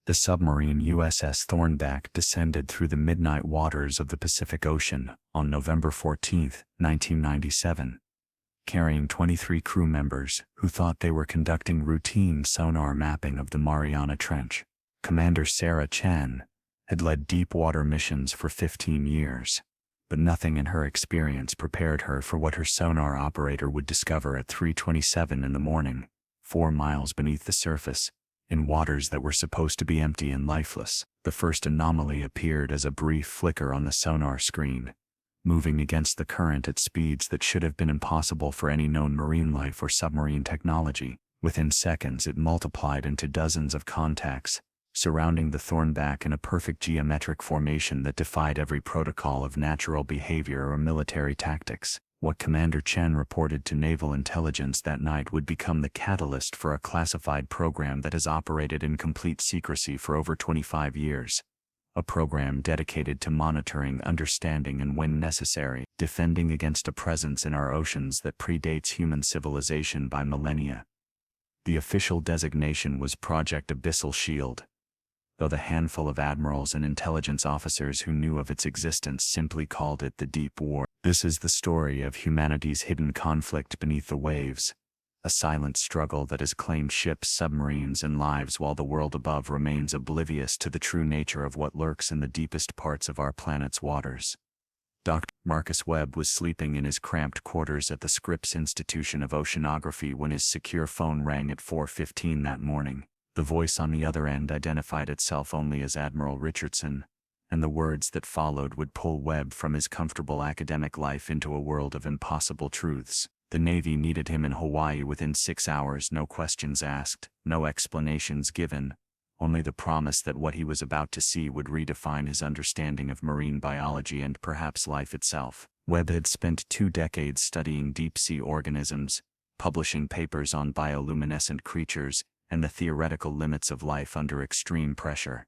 The submarine USS Thornback descended through the midnight waters of the Pacific Ocean on November 14, 1997, carrying 23 crew members who thought they were conducting routine sonar mapping of the Mariana Trench. Commander Sarah Chen had led deep-water missions for 15 years, but nothing in her experience prepared her for what her sonar operator would discover at 3:27 in the morning, 4 miles beneath the surface, in waters that were supposed to be empty and lifeless. The first anomaly appeared as a brief flicker on the sonar screen, moving against the current at speeds that should have been impossible for any known marine life or submarine technology. Within seconds, it multiplied into dozens of contacts, surrounding the Thornback in a perfect geometric formation that defied every protocol of natural behavior or military tactics. What Commander Chen reported to naval intelligence that night would become the catalyst for a classified program that has operated in complete secrecy for over 25 years. A program dedicated to monitoring, understanding, and, when necessary, defending against a presence in our oceans that predates human civilization by millennia. The official designation was Project Abyssal Shield, though the handful of admirals and intelligence officers who knew of its existence simply called it the Deep War. This is the story of humanity's hidden conflict beneath the waves, a silent struggle that has claimed ships, submarines, and lives while the world above remains oblivious to the true nature of what lurks in the deepest parts of our planet's waters. Dr. Marcus Webb was sleeping in his cramped quarters at the Scripps Institution of Oceanography when his secure phone rang at 4:15 that morning. The voice on the other end identified itself only as Admiral Richardson, and the words that followed would pull Webb from his comfortable academic life into a world of impossible truths. The Navy needed him in Hawaii within 6 hours, no questions asked, no explanations given, only the promise that what he was about to see would redefine his understanding of marine biology and perhaps life itself. Webb had spent 2 decades studying deep-sea organisms, publishing papers on bioluminescent creatures and the theoretical limits of life under extreme pressure.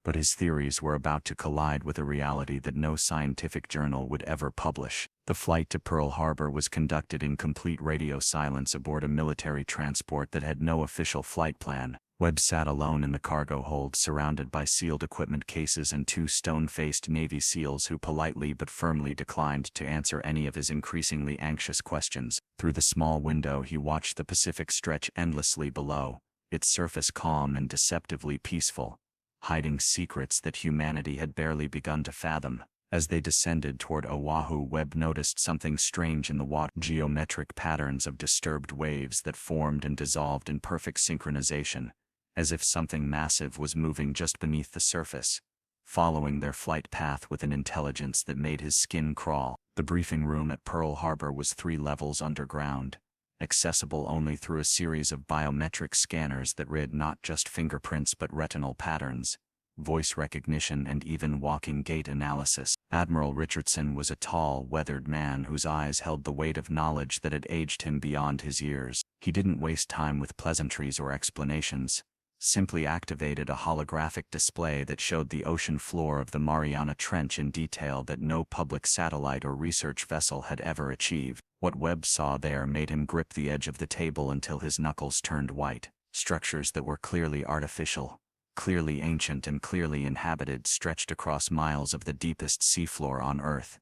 But his theories were about to collide with a reality that no scientific journal would ever publish. The flight to Pearl Harbor was conducted in complete radio silence aboard a military transport that had no official flight plan. Webb sat alone in the cargo hold, surrounded by sealed equipment cases and 2 stone-faced Navy SEALs who politely but firmly declined to answer any of his increasingly anxious questions. Through the small window he watched the Pacific stretch endlessly below, its surface calm and deceptively peaceful, hiding secrets that humanity had barely begun to fathom. As they descended toward Oahu, Webb noticed something strange in the water: geometric patterns of disturbed waves that formed and dissolved in perfect synchronization, as if something massive was moving just beneath the surface, following their flight path with an intelligence that made his skin crawl. The briefing room at Pearl Harbor was 3 levels underground, accessible only through a series of biometric scanners that read not just fingerprints but retinal patterns, voice recognition, and even walking gait analysis. Admiral Richardson was a tall, weathered man whose eyes held the weight of knowledge that had aged him beyond his years. He didn't waste time with pleasantries or explanations, simply activated a holographic display that showed the ocean floor of the Mariana Trench in detail that no public satellite or research vessel had ever achieved. What Webb saw there made him grip the edge of the table until his knuckles turned white. Structures that were clearly artificial, clearly ancient, and clearly inhabited stretched across miles of the deepest seafloor on Earth,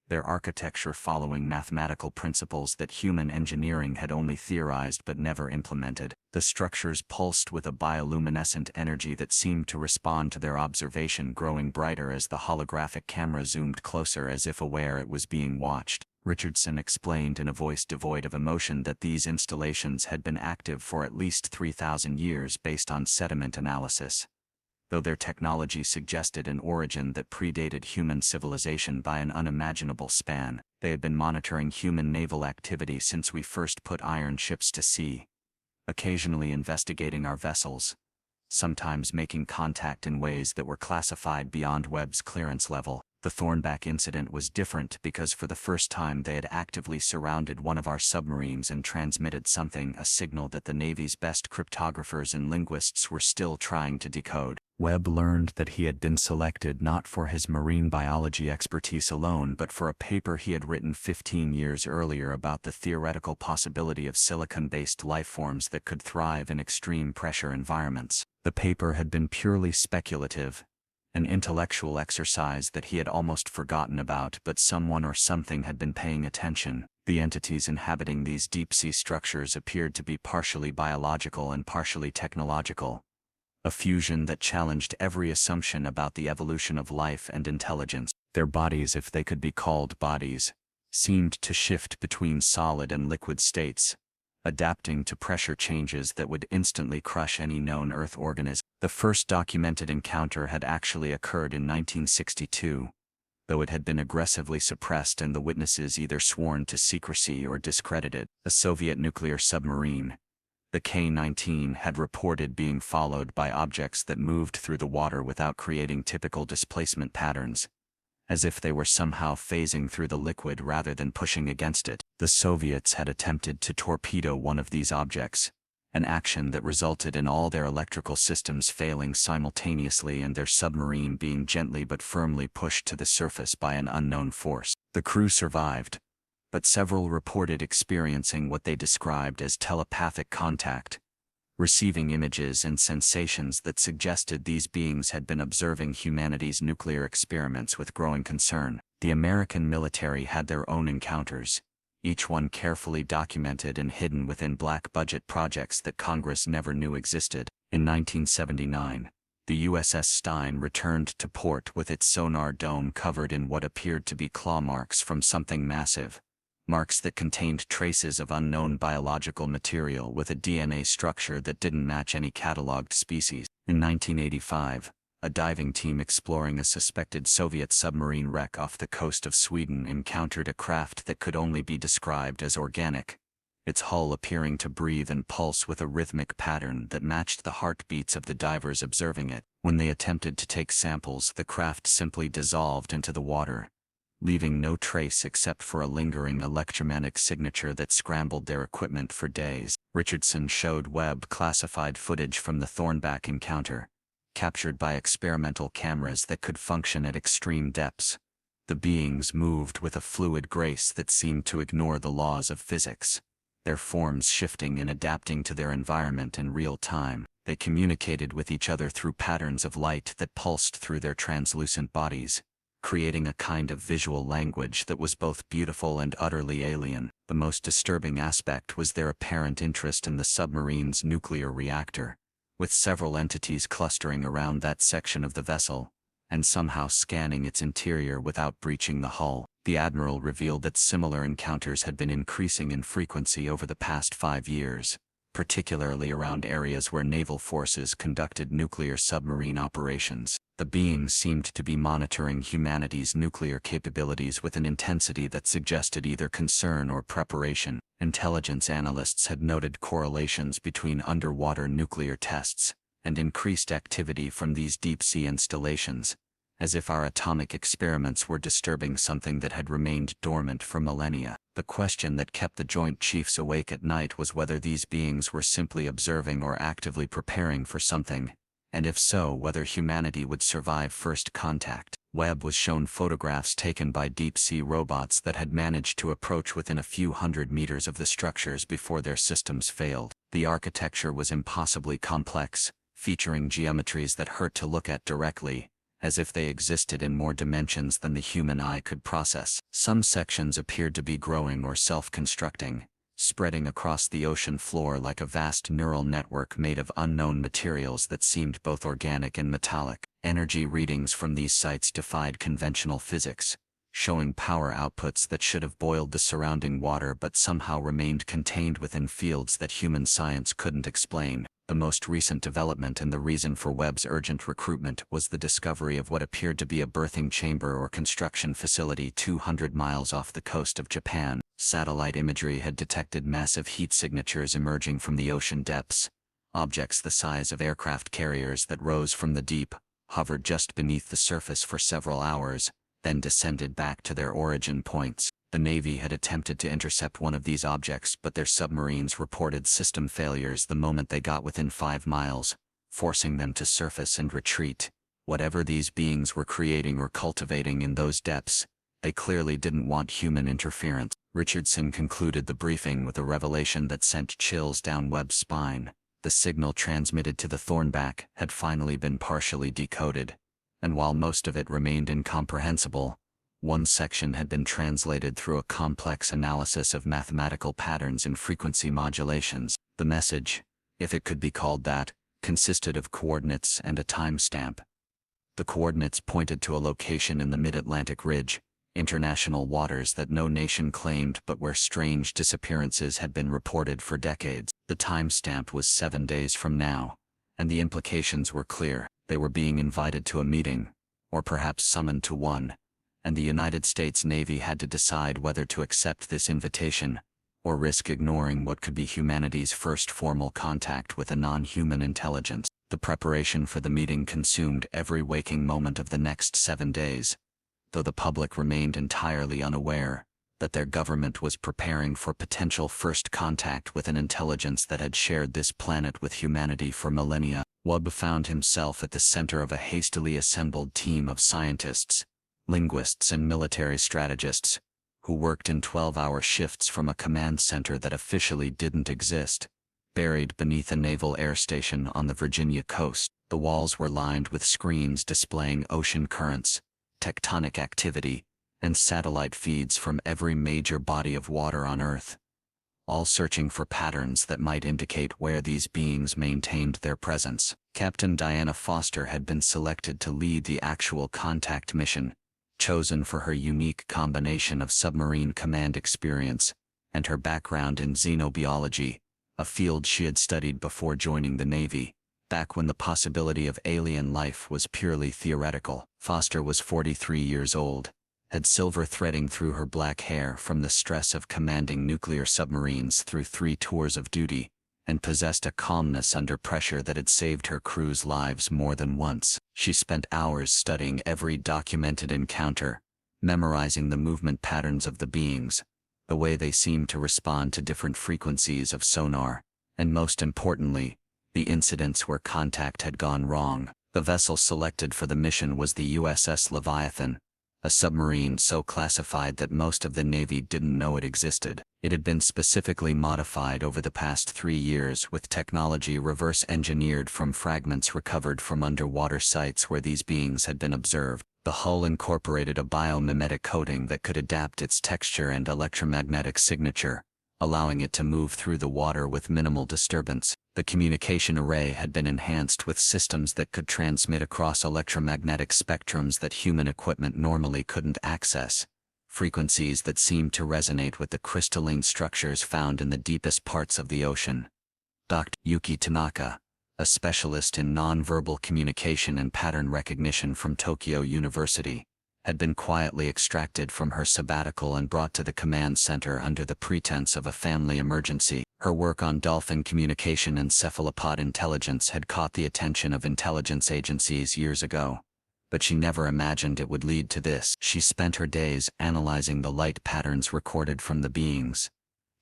their architecture following mathematical principles that human engineering had only theorized but never implemented. The structures pulsed with a bioluminescent energy that seemed to respond to their observation, growing brighter as the holographic camera zoomed closer, as if aware it was being watched. Richardson explained in a voice devoid of emotion that these installations had been active for at least 3,000 years based on sediment analysis. Though their technology suggested an origin that predated human civilization by an unimaginable span, they had been monitoring human naval activity since we first put iron ships to sea, occasionally investigating our vessels, sometimes making contact in ways that were classified beyond Webb's clearance level. The Thornback incident was different because for the first time they had actively surrounded one of our submarines and transmitted something, a signal that the Navy's best cryptographers and linguists were still trying to decode. Webb learned that he had been selected not for his marine biology expertise alone but for a paper he had written 15 years earlier about the theoretical possibility of silicon-based lifeforms that could thrive in extreme pressure environments. The paper had been purely speculative, an intellectual exercise that he had almost forgotten about, but someone or something had been paying attention. The entities inhabiting these deep-sea structures appeared to be partially biological and partially technological, a fusion that challenged every assumption about the evolution of life and intelligence. Their bodies, if they could be called bodies, seemed to shift between solid and liquid states, adapting to pressure changes that would instantly crush any known Earth organism. The first documented encounter had actually occurred in 1962, though it had been aggressively suppressed and the witnesses either sworn to secrecy or discredited. A Soviet nuclear submarine, the K-19, had reported being followed by objects that moved through the water without creating typical displacement patterns, as if they were somehow phasing through the liquid rather than pushing against it. The Soviets had attempted to torpedo one of these objects, an action that resulted in all their electrical systems failing simultaneously and their submarine being gently but firmly pushed to the surface by an unknown force. The crew survived, but several reported experiencing what they described as telepathic contact, receiving images and sensations that suggested these beings had been observing humanity's nuclear experiments with growing concern. The American military had their own encounters, each one carefully documented and hidden within black-budget projects that Congress never knew existed. In 1979, the USS Stein returned to port with its sonar dome covered in what appeared to be claw marks from something massive, marks that contained traces of unknown biological material with a DNA structure that didn't match any cataloged species. In 1985, a diving team exploring a suspected Soviet submarine wreck off the coast of Sweden encountered a craft that could only be described as organic, its hull appearing to breathe and pulse with a rhythmic pattern that matched the heartbeats of the divers observing it. When they attempted to take samples, the craft simply dissolved into the water, leaving no trace except for a lingering electromagnetic signature that scrambled their equipment for days. Richardson showed Webb classified footage from the Thornback encounter, captured by experimental cameras that could function at extreme depths. The beings moved with a fluid grace that seemed to ignore the laws of physics, their forms shifting and adapting to their environment in real time. They communicated with each other through patterns of light that pulsed through their translucent bodies, creating a kind of visual language that was both beautiful and utterly alien. The most disturbing aspect was their apparent interest in the submarine's nuclear reactor, with several entities clustering around that section of the vessel, and somehow scanning its interior without breaching the hull. The Admiral revealed that similar encounters had been increasing in frequency over the past 5 years, particularly around areas where naval forces conducted nuclear submarine operations. The beings seemed to be monitoring humanity's nuclear capabilities with an intensity that suggested either concern or preparation. Intelligence analysts had noted correlations between underwater nuclear tests and increased activity from these deep-sea installations, as if our atomic experiments were disturbing something that had remained dormant for millennia. The question that kept the Joint Chiefs awake at night was whether these beings were simply observing or actively preparing for something, and if so, whether humanity would survive first contact. Webb was shown photographs taken by deep-sea robots that had managed to approach within a few hundred meters of the structures before their systems failed. The architecture was impossibly complex, featuring geometries that hurt to look at directly, as if they existed in more dimensions than the human eye could process. Some sections appeared to be growing or self-constructing, spreading across the ocean floor like a vast neural network made of unknown materials that seemed both organic and metallic. Energy readings from these sites defied conventional physics, showing power outputs that should have boiled the surrounding water but somehow remained contained within fields that human science couldn't explain. The most recent development and the reason for Webb's urgent recruitment was the discovery of what appeared to be a berthing chamber or construction facility 200 miles off the coast of Japan. Satellite imagery had detected massive heat signatures emerging from the ocean depths. Objects the size of aircraft carriers that rose from the deep, hovered just beneath the surface for several hours, then descended back to their origin points. The Navy had attempted to intercept one of these objects, but their submarines reported system failures the moment they got within 5 miles, forcing them to surface and retreat. Whatever these beings were creating or cultivating in those depths, they clearly didn't want human interference. Richardson concluded the briefing with a revelation that sent chills down Webb's spine. The signal transmitted to the Thornback had finally been partially decoded, and while most of it remained incomprehensible, one section had been translated through a complex analysis of mathematical patterns in frequency modulations. The message, if it could be called that, consisted of coordinates and a timestamp. The coordinates pointed to a location in the mid-Atlantic Ridge, international waters that no nation claimed but where strange disappearances had been reported for decades. The timestamp was 7 days from now, and the implications were clear. They were being invited to a meeting, or perhaps summoned to one, and the United States Navy had to decide whether to accept this invitation, or risk ignoring what could be humanity's first formal contact with a non-human intelligence. The preparation for the meeting consumed every waking moment of the next 7 days, though the public remained entirely unaware that their government was preparing for potential first contact with an intelligence that had shared this planet with humanity for millennia. Webb found himself at the center of a hastily assembled team of scientists, linguists and military strategists, who worked in 12-hour shifts from a command center that officially didn't exist, buried beneath a naval air station on the Virginia coast. The walls were lined with screens displaying ocean currents, tectonic activity, and satellite feeds from every major body of water on Earth, all searching for patterns that might indicate where these beings maintained their presence. Captain Diana Foster had been selected to lead the actual contact mission, chosen for her unique combination of submarine command experience and her background in xenobiology, a field she had studied before joining the Navy, back when the possibility of alien life was purely theoretical. Foster was 43 years old, had silver threading through her black hair from the stress of commanding nuclear submarines through 3 tours of duty, and possessed a calmness under pressure that had saved her crew's lives more than once. She spent hours studying every documented encounter, memorizing the movement patterns of the beings, the way they seemed to respond to different frequencies of sonar, and most importantly, the incidents where contact had gone wrong. The vessel selected for the mission was the USS Leviathan, a submarine so classified that most of the Navy didn't know it existed. It had been specifically modified over the past 3 years with technology reverse-engineered from fragments recovered from underwater sites where these beings had been observed. The hull incorporated a biomimetic coating that could adapt its texture and electromagnetic signature, allowing it to move through the water with minimal disturbance. The communication array had been enhanced with systems that could transmit across electromagnetic spectrums that human equipment normally couldn't access, frequencies that seemed to resonate with the crystalline structures found in the deepest parts of the ocean. Dr. Yuki Tanaka, a specialist in nonverbal communication and pattern recognition from Tokyo University, had been quietly extracted from her sabbatical and brought to the command center under the pretense of a family emergency. Her work on dolphin communication and cephalopod intelligence had caught the attention of intelligence agencies years ago, but she never imagined it would lead to this. She spent her days analyzing the light patterns recorded from the beings,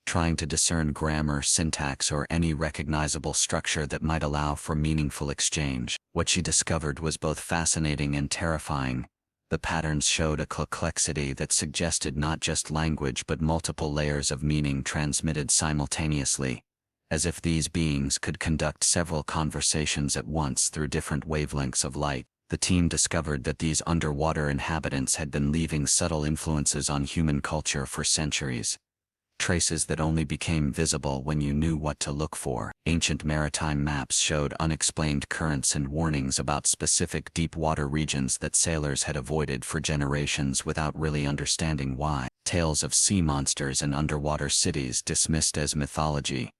trying to discern grammar, syntax, or any recognizable structure that might allow for meaningful exchange. What she discovered was both fascinating and terrifying. The patterns showed a complexity that suggested not just language but multiple layers of meaning transmitted simultaneously, as if these beings could conduct several conversations at once through different wavelengths of light. The team discovered that these underwater inhabitants had been leaving subtle influences on human culture for centuries, traces that only became visible when you knew what to look for. Ancient maritime maps showed unexplained currents and warnings about specific deep water regions that sailors had avoided for generations without really understanding why. Tales of sea monsters and underwater cities dismissed as mythology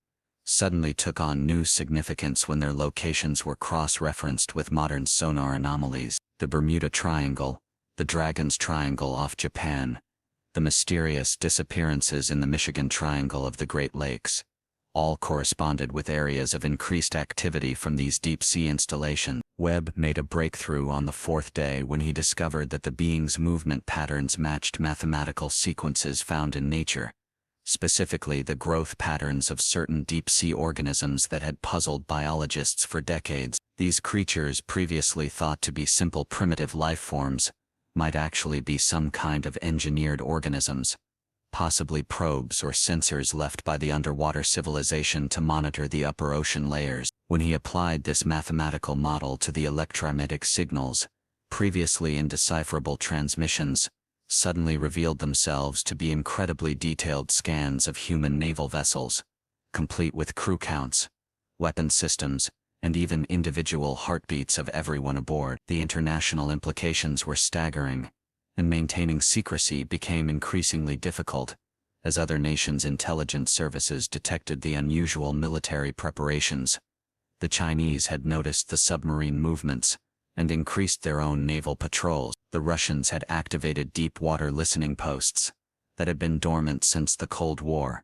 suddenly took on new significance when their locations were cross-referenced with modern sonar anomalies. The Bermuda Triangle, the Dragon's Triangle off Japan, the mysterious disappearances in the Michigan Triangle of the Great Lakes, all corresponded with areas of increased activity from these deep-sea installations. Webb made a breakthrough on the 4th day when he discovered that the beings' movement patterns matched mathematical sequences found in nature, specifically the growth patterns of certain deep-sea organisms that had puzzled biologists for decades. These creatures, previously thought to be simple primitive life forms, might actually be some kind of engineered organisms, possibly probes or sensors left by the underwater civilization to monitor the upper ocean layers. When he applied this mathematical model to the electromagnetic signals, previously indecipherable transmissions suddenly revealed themselves to be incredibly detailed scans of human naval vessels, complete with crew counts, weapon systems, and even individual heartbeats of everyone aboard. The international implications were staggering, and maintaining secrecy became increasingly difficult, as other nations' intelligence services detected the unusual military preparations. The Chinese had noticed the submarine movements and increased their own naval patrols. The Russians had activated deep-water listening posts that had been dormant since the Cold War.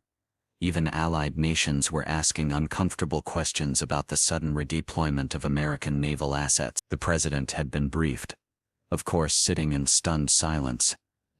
Even allied nations were asking uncomfortable questions about the sudden redeployment of American naval assets. The president had been briefed, of course sitting in stunned silence,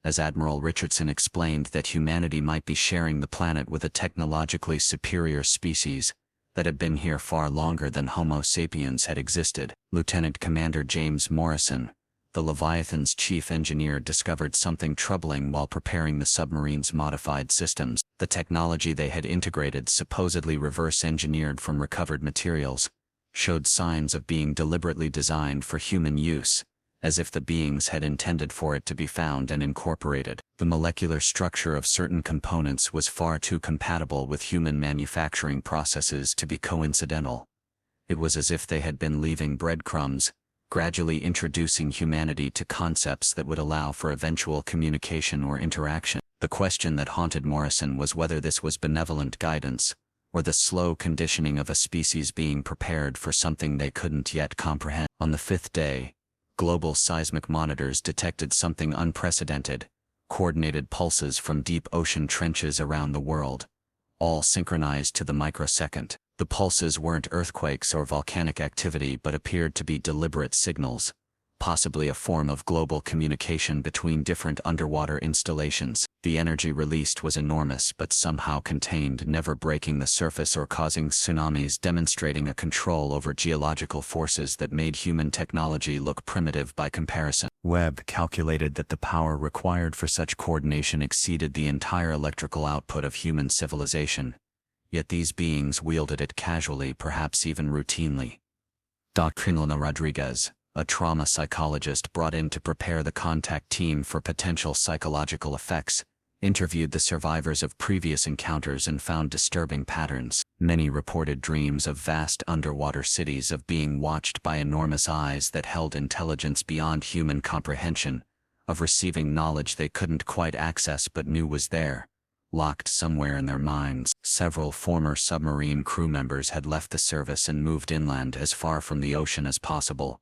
as Admiral Richardson explained that humanity might be sharing the planet with a technologically superior species that had been here far longer than Homo sapiens had existed. Lieutenant Commander James Morrison, the Leviathan's chief engineer, discovered something troubling while preparing the submarine's modified systems. The technology they had integrated, supposedly reverse-engineered from recovered materials, showed signs of being deliberately designed for human use, as if the beings had intended for it to be found and incorporated. The molecular structure of certain components was far too compatible with human manufacturing processes to be coincidental. It was as if they had been leaving breadcrumbs, gradually introducing humanity to concepts that would allow for eventual communication or interaction. The question that haunted Morrison was whether this was benevolent guidance, or the slow conditioning of a species being prepared for something they couldn't yet comprehend. On the fifth day, global seismic monitors detected something unprecedented: coordinated pulses from deep ocean trenches around the world, all synchronized to the microsecond. The pulses weren't earthquakes or volcanic activity but appeared to be deliberate signals, possibly a form of global communication between different underwater installations. The energy released was enormous but somehow contained, never breaking the surface or causing tsunamis, demonstrating a control over geological forces that made human technology look primitive by comparison. Webb calculated that the power required for such coordination exceeded the entire electrical output of human civilization, yet these beings wielded it casually, perhaps even routinely. Dr. Elena Rodriguez, a trauma psychologist brought in to prepare the contact team for potential psychological effects, interviewed the survivors of previous encounters and found disturbing patterns. Many reported dreams of vast underwater cities, of being watched by enormous eyes that held intelligence beyond human comprehension, of receiving knowledge they couldn't quite access but knew was there, locked somewhere in their minds. Several former submarine crew members had left the service and moved inland as far from the ocean as possible,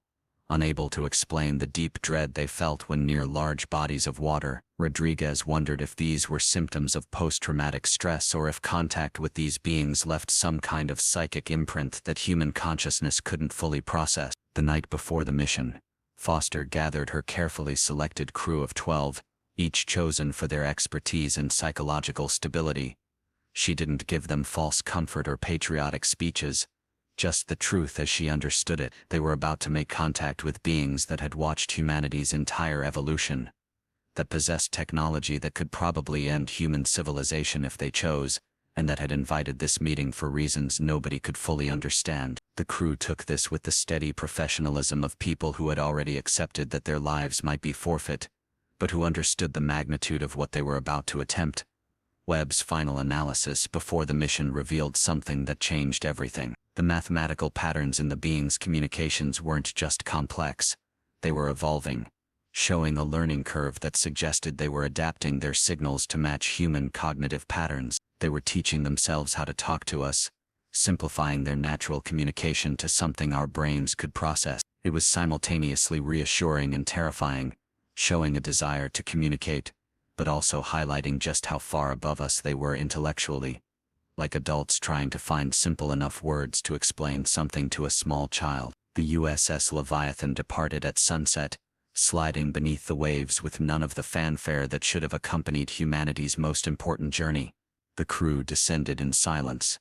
unable to explain the deep dread they felt when near large bodies of water. Rodriguez wondered if these were symptoms of post-traumatic stress or if contact with these beings left some kind of psychic imprint that human consciousness couldn't fully process. The night before the mission, Foster gathered her carefully selected crew of 12, each chosen for their expertise in psychological stability. She didn't give them false comfort or patriotic speeches, just the truth as she understood it. They were about to make contact with beings that had watched humanity's entire evolution, that possessed technology that could probably end human civilization if they chose, and that had invited this meeting for reasons nobody could fully understand. The crew took this with the steady professionalism of people who had already accepted that their lives might be forfeit, but who understood the magnitude of what they were about to attempt. Webb's final analysis before the mission revealed something that changed everything. The mathematical patterns in the beings' communications weren't just complex, they were evolving, showing a learning curve that suggested they were adapting their signals to match human cognitive patterns. They were teaching themselves how to talk to us, simplifying their natural communication to something our brains could process. It was simultaneously reassuring and terrifying, showing a desire to communicate, but also highlighting just how far above us they were intellectually, like adults trying to find simple enough words to explain something to a small child. The USS Leviathan departed at sunset, sliding beneath the waves with none of the fanfare that should have accompanied humanity's most important journey. The crew descended in silence,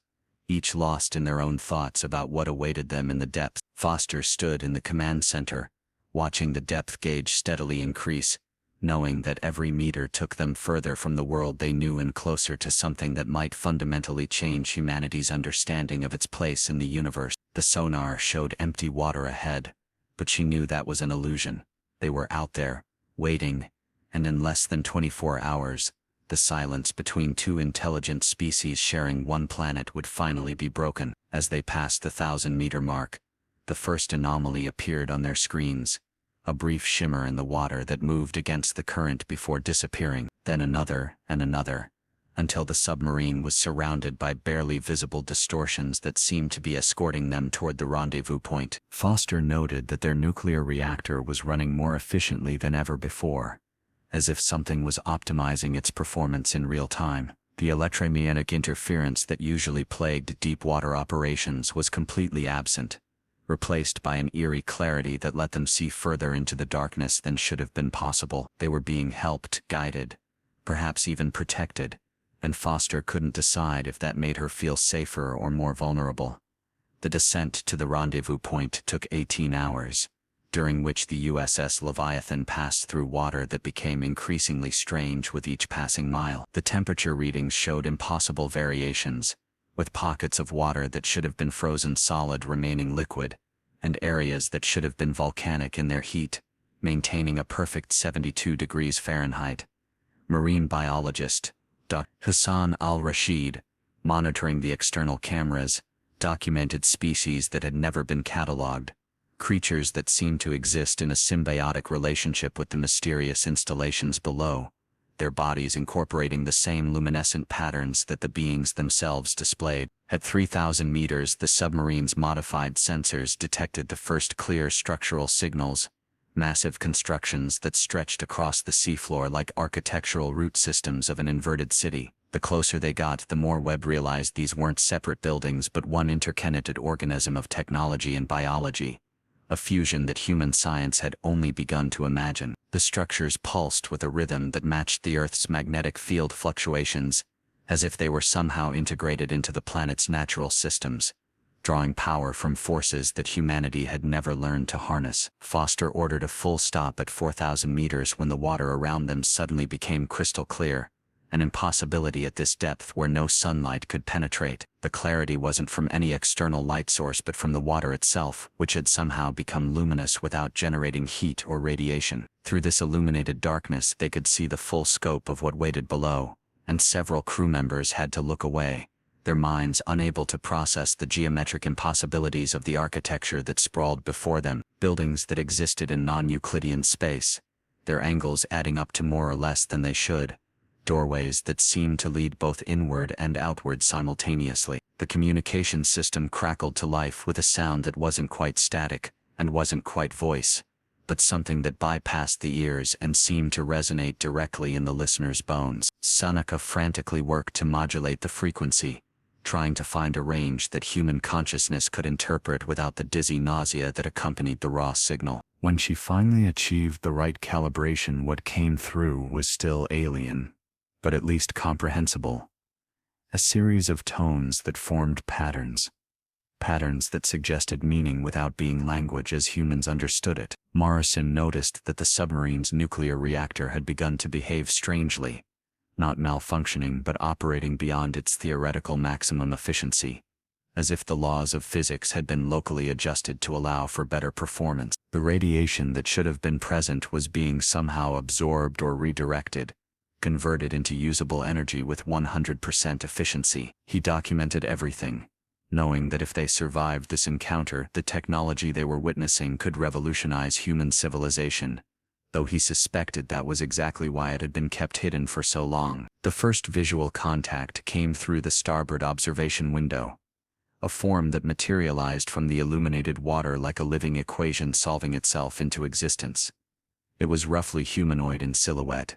each lost in their own thoughts about what awaited them in the depths. Foster stood in the command center, watching the depth gauge steadily increase, knowing that every meter took them further from the world they knew and closer to something that might fundamentally change humanity's understanding of its place in the universe. The sonar showed empty water ahead, but she knew that was an illusion. They were out there, waiting, and in less than 24 hours, the silence between two intelligent species sharing one planet would finally be broken. As they passed the 1,000-meter mark, the first anomaly appeared on their screens, a brief shimmer in the water that moved against the current before disappearing, then another and another, until the submarine was surrounded by barely visible distortions that seemed to be escorting them toward the rendezvous point. Foster noted that their nuclear reactor was running more efficiently than ever before, as if something was optimizing its performance in real time. The electromagnetic interference that usually plagued deep-water operations was completely absent, replaced by an eerie clarity that let them see further into the darkness than should have been possible. They were being helped, guided, perhaps even protected, and Foster couldn't decide if that made her feel safer or more vulnerable. The descent to the rendezvous point took 18 hours, during which the USS Leviathan passed through water that became increasingly strange with each passing mile. The temperature readings showed impossible variations, with pockets of water that should have been frozen solid remaining liquid, and areas that should have been volcanic in their heat, maintaining a perfect 72 degrees Fahrenheit. Marine biologist Dr. Hassan al-Rashid, monitoring the external cameras, documented species that had never been catalogued, creatures that seemed to exist in a symbiotic relationship with the mysterious installations below, their bodies incorporating the same luminescent patterns that the beings themselves displayed. At 3,000 meters, the submarine's modified sensors detected the first clear structural signals, massive constructions that stretched across the seafloor like architectural root systems of an inverted city. The closer they got, the more Webb realized these weren't separate buildings but one interconnected organism of technology and biology, a fusion that human science had only begun to imagine. The structures pulsed with a rhythm that matched the Earth's magnetic field fluctuations, as if they were somehow integrated into the planet's natural systems, drawing power from forces that humanity had never learned to harness. Foster ordered a full stop at 4,000 meters when the water around them suddenly became crystal clear, an impossibility at this depth where no sunlight could penetrate. The clarity wasn't from any external light source but from the water itself, which had somehow become luminous without generating heat or radiation. Through this illuminated darkness they could see the full scope of what waited below, and several crew members had to look away, their minds unable to process the geometric impossibilities of the architecture that sprawled before them, buildings that existed in non-Euclidean space, their angles adding up to more or less than they should, doorways that seemed to lead both inward and outward simultaneously. The communication system crackled to life with a sound that wasn't quite static, and wasn't quite voice, but something that bypassed the ears and seemed to resonate directly in the listener's bones. Tanaka frantically worked to modulate the frequency, trying to find a range that human consciousness could interpret without the dizzy nausea that accompanied the raw signal. When she finally achieved the right calibration, what came through was still alien, but at least comprehensible. A series of tones that formed patterns that suggested meaning without being language as humans understood it. Morrison noticed that the submarine's nuclear reactor had begun to behave strangely, not malfunctioning but operating beyond its theoretical maximum efficiency, as if the laws of physics had been locally adjusted to allow for better performance. The radiation that should have been present was being somehow absorbed or redirected, converted into usable energy with 100% efficiency. He documented everything, knowing that if they survived this encounter, the technology they were witnessing could revolutionize human civilization, though he suspected that was exactly why it had been kept hidden for so long. The first visual contact came through the starboard observation window, a form that materialized from the illuminated water like a living equation solving itself into existence. It was roughly humanoid in silhouette,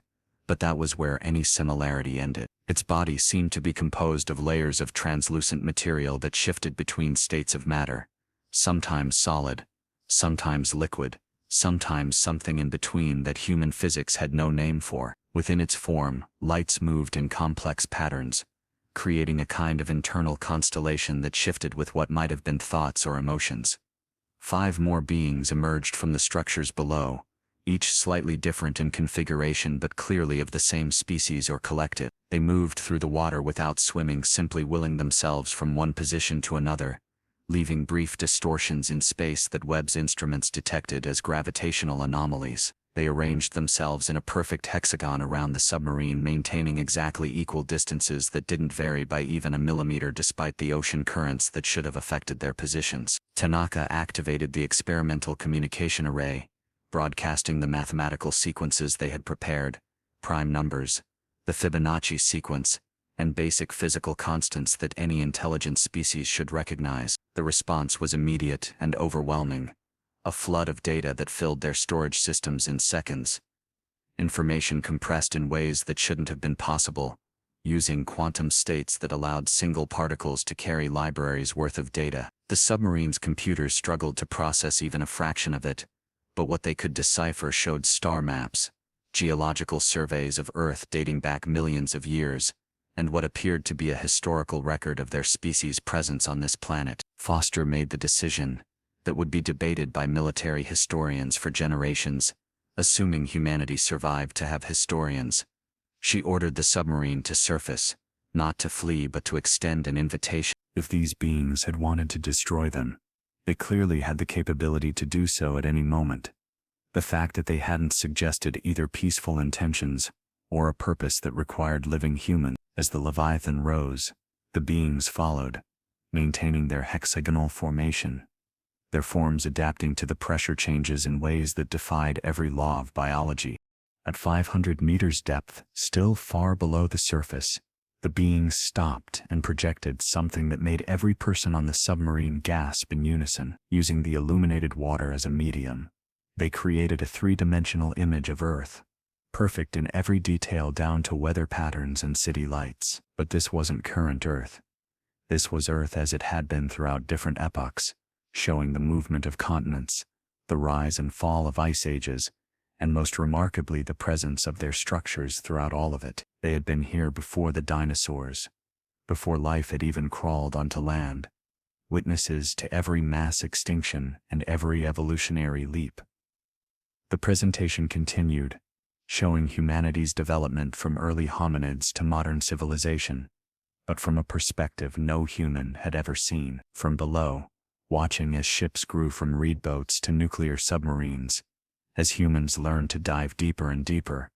but that was where any similarity ended. Its body seemed to be composed of layers of translucent material that shifted between states of matter, sometimes solid, sometimes liquid, sometimes something in between that human physics had no name for. Within its form, lights moved in complex patterns, creating a kind of internal constellation that shifted with what might have been thoughts or emotions. 5 more beings emerged from the structures below, each slightly different in configuration but clearly of the same species or collective. They moved through the water without swimming, simply willing themselves from one position to another, leaving brief distortions in space that Webb's instruments detected as gravitational anomalies. They arranged themselves in a perfect hexagon around the submarine, maintaining exactly equal distances that didn't vary by even a millimeter despite the ocean currents that should have affected their positions. Tanaka activated the experimental communication array, broadcasting the mathematical sequences they had prepared, prime numbers, the Fibonacci sequence, and basic physical constants that any intelligent species should recognize. The response was immediate and overwhelming. A flood of data that filled their storage systems in seconds. Information compressed in ways that shouldn't have been possible, using quantum states that allowed single particles to carry libraries worth of data. The submarine's computers struggled to process even a fraction of it, but what they could decipher showed star maps, geological surveys of Earth dating back millions of years, and what appeared to be a historical record of their species' presence on this planet. Foster made the decision that would be debated by military historians for generations, assuming humanity survived to have historians. She ordered the submarine to surface, not to flee but to extend an invitation. If these beings had wanted to destroy them, they clearly had the capability to do so at any moment. The fact that they hadn't suggested either peaceful intentions or a purpose that required living humans. As the Leviathan rose, the beings followed, maintaining their hexagonal formation, their forms adapting to the pressure changes in ways that defied every law of biology. At 500 meters depth, still far below the surface, the beings stopped and projected something that made every person on the submarine gasp in unison. Using the illuminated water as a medium, they created a 3-dimensional image of Earth, perfect in every detail down to weather patterns and city lights. But this wasn't current Earth. This was Earth as it had been throughout different epochs, showing the movement of continents, the rise and fall of ice ages, and most remarkably the presence of their structures throughout all of it. They had been here before the dinosaurs, before life had even crawled onto land, witnesses to every mass extinction and every evolutionary leap. The presentation continued, showing humanity's development from early hominids to modern civilization, but from a perspective no human had ever seen. From below, watching as ships grew from reed boats to nuclear submarines, as humans learned to dive deeper and deeper,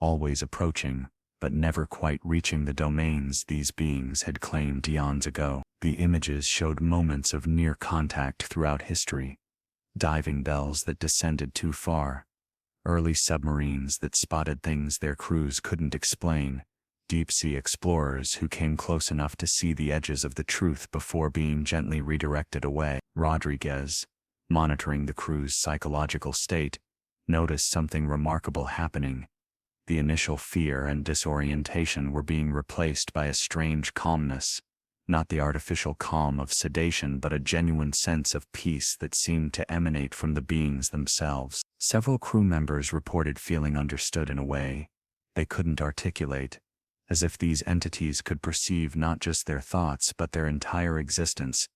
always approaching, but never quite reaching the domains these beings had claimed eons ago. The images showed moments of near contact throughout history, diving bells that descended too far, early submarines that spotted things their crews couldn't explain, deep-sea explorers who came close enough to see the edges of the truth before being gently redirected away. Rodriguez, monitoring the crew's psychological state, noticed something remarkable happening. The initial fear and disorientation were being replaced by a strange calmness, not the artificial calm of sedation but a genuine sense of peace that seemed to emanate from the beings themselves. Several crew members reported feeling understood in a way they couldn't articulate, as if these entities could perceive not just their thoughts but their entire existence,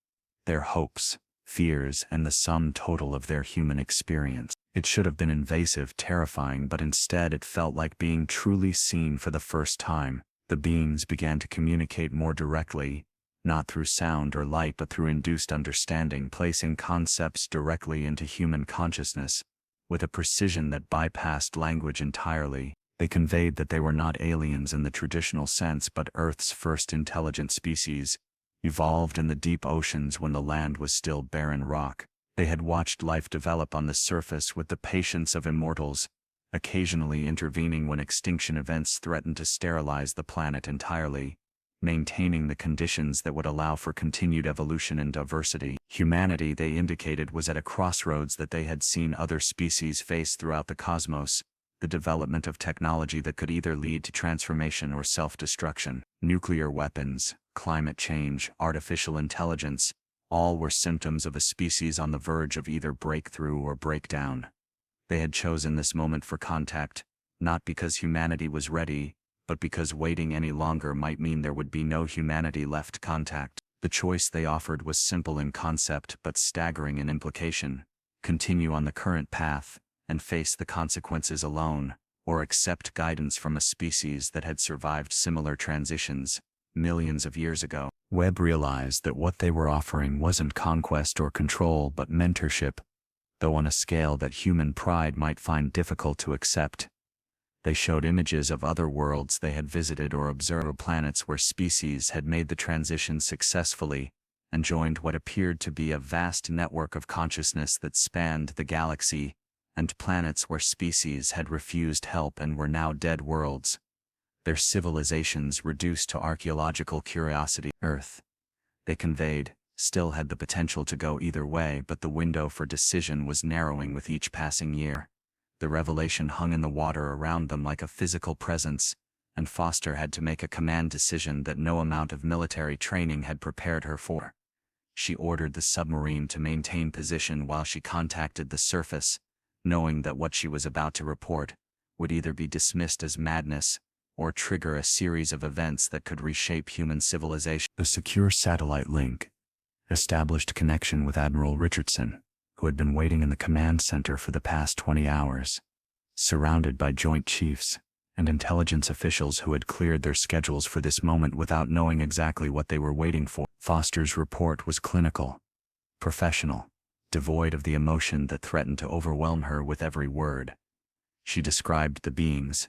their hopes, fears, and the sum total of their human experience. It should have been invasive, terrifying, but instead it felt like being truly seen for the first time. The beings began to communicate more directly, not through sound or light but through induced understanding, placing concepts directly into human consciousness, with a precision that bypassed language entirely. They conveyed that they were not aliens in the traditional sense but Earth's first intelligent species, evolved in the deep oceans when the land was still barren rock. They had watched life develop on the surface with the patience of immortals, occasionally intervening when extinction events threatened to sterilize the planet entirely, maintaining the conditions that would allow for continued evolution and diversity. Humanity, they indicated, was at a crossroads that they had seen other species face throughout the cosmos, the development of technology that could either lead to transformation or self-destruction. Nuclear weapons, climate change, artificial intelligence, all were symptoms of a species on the verge of either breakthrough or breakdown. They had chosen this moment for contact, not because humanity was ready, but because waiting any longer might mean there would be no humanity left contact. The choice they offered was simple in concept but staggering in implication: continue on the current path and face the consequences alone, or accept guidance from a species that had survived similar transitions millions of years ago. Webb realized that what they were offering wasn't conquest or control but mentorship, though on a scale that human pride might find difficult to accept. They showed images of other worlds they had visited or observed, planets where species had made the transition successfully and joined what appeared to be a vast network of consciousness that spanned the galaxy, and planets where species had refused help and were now dead worlds, their civilizations reduced to archaeological curiosity. Earth, they conveyed, still had the potential to go either way, but the window for decision was narrowing with each passing year. The revelation hung in the water around them like a physical presence, and Foster had to make a command decision that no amount of military training had prepared her for. She ordered the submarine to maintain position while she contacted the surface, knowing that what she was about to report would either be dismissed as madness or trigger a series of events that could reshape human civilization. The secure satellite link established connection with Admiral Richardson, who had been waiting in the command center for the past 20 hours. Surrounded by Joint Chiefs and intelligence officials who had cleared their schedules for this moment without knowing exactly what they were waiting for, Foster's report was clinical, professional, devoid of the emotion that threatened to overwhelm her with every word. She described the beings,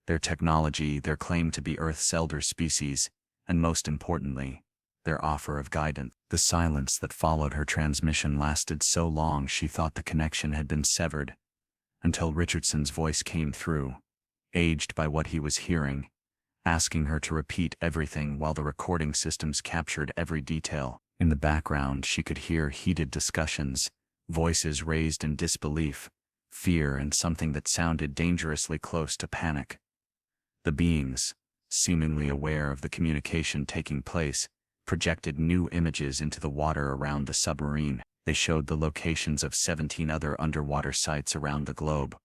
their technology, their claim to be Earth's elder species, and most importantly, their offer of guidance. The silence that followed her transmission lasted so long she thought the connection had been severed, until Richardson's voice came through, aged by what he was hearing, asking her to repeat everything while the recording systems captured every detail. In the background she could hear heated discussions, voices raised in disbelief, fear, and something that sounded dangerously close to panic. The beings, seemingly aware of the communication taking place, projected new images into the water around the submarine. They showed the locations of 17 other underwater sites around the globe,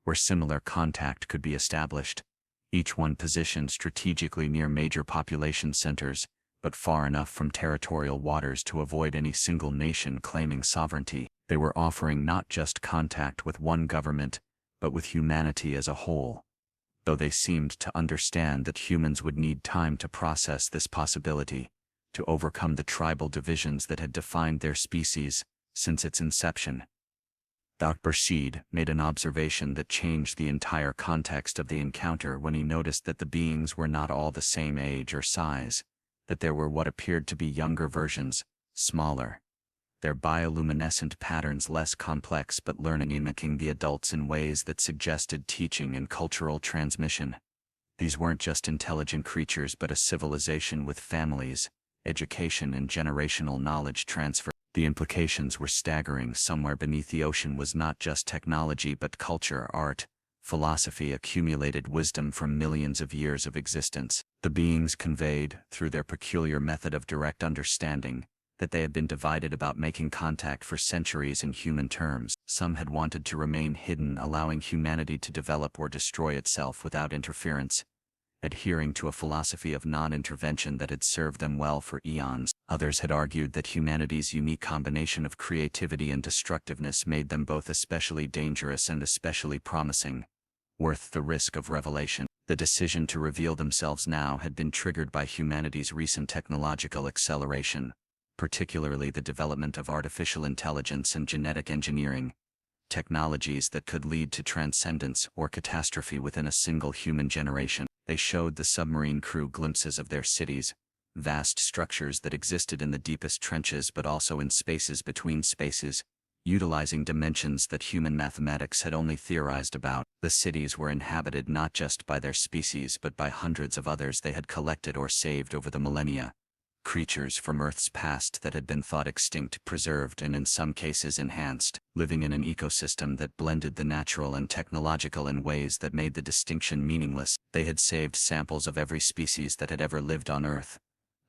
where similar contact could be established, each one positioned strategically near major population centers, but far enough from territorial waters to avoid any single nation claiming sovereignty. They were offering not just contact with one government, but with humanity as a whole, though they seemed to understand that humans would need time to process this possibility, to overcome the tribal divisions that had defined their species since its inception. Dr. Seed made an observation that changed the entire context of the encounter when he noticed that the beings were not all the same age or size, that there were what appeared to be younger versions, smaller, their bioluminescent patterns less complex but learning mimicking the adults in ways that suggested teaching and cultural transmission. These weren't just intelligent creatures but a civilization with families, education, and generational knowledge transfer. The implications were staggering. Somewhere beneath the ocean was not just technology but culture, art, philosophy, accumulated wisdom from millions of years of existence. The beings conveyed, through their peculiar method of direct understanding, that they had been divided about making contact for centuries in human terms. Some had wanted to remain hidden, allowing humanity to develop or destroy itself without interference, adhering to a philosophy of non-intervention that had served them well for eons. Others had argued that humanity's unique combination of creativity and destructiveness made them both especially dangerous and especially promising, worth the risk of revelation. The decision to reveal themselves now had been triggered by humanity's recent technological acceleration, particularly the development of artificial intelligence and genetic engineering, technologies that could lead to transcendence or catastrophe within a single human generation. They showed the submarine crew glimpses of their cities, vast structures that existed in the deepest trenches but also in spaces between spaces, utilizing dimensions that human mathematics had only theorized about. The cities were inhabited not just by their species but by hundreds of others they had collected or saved over the millennia. Creatures from Earth's past that had been thought extinct, preserved, and in some cases enhanced, living in an ecosystem that blended the natural and technological in ways that made the distinction meaningless. They had saved samples of every species that had ever lived on Earth,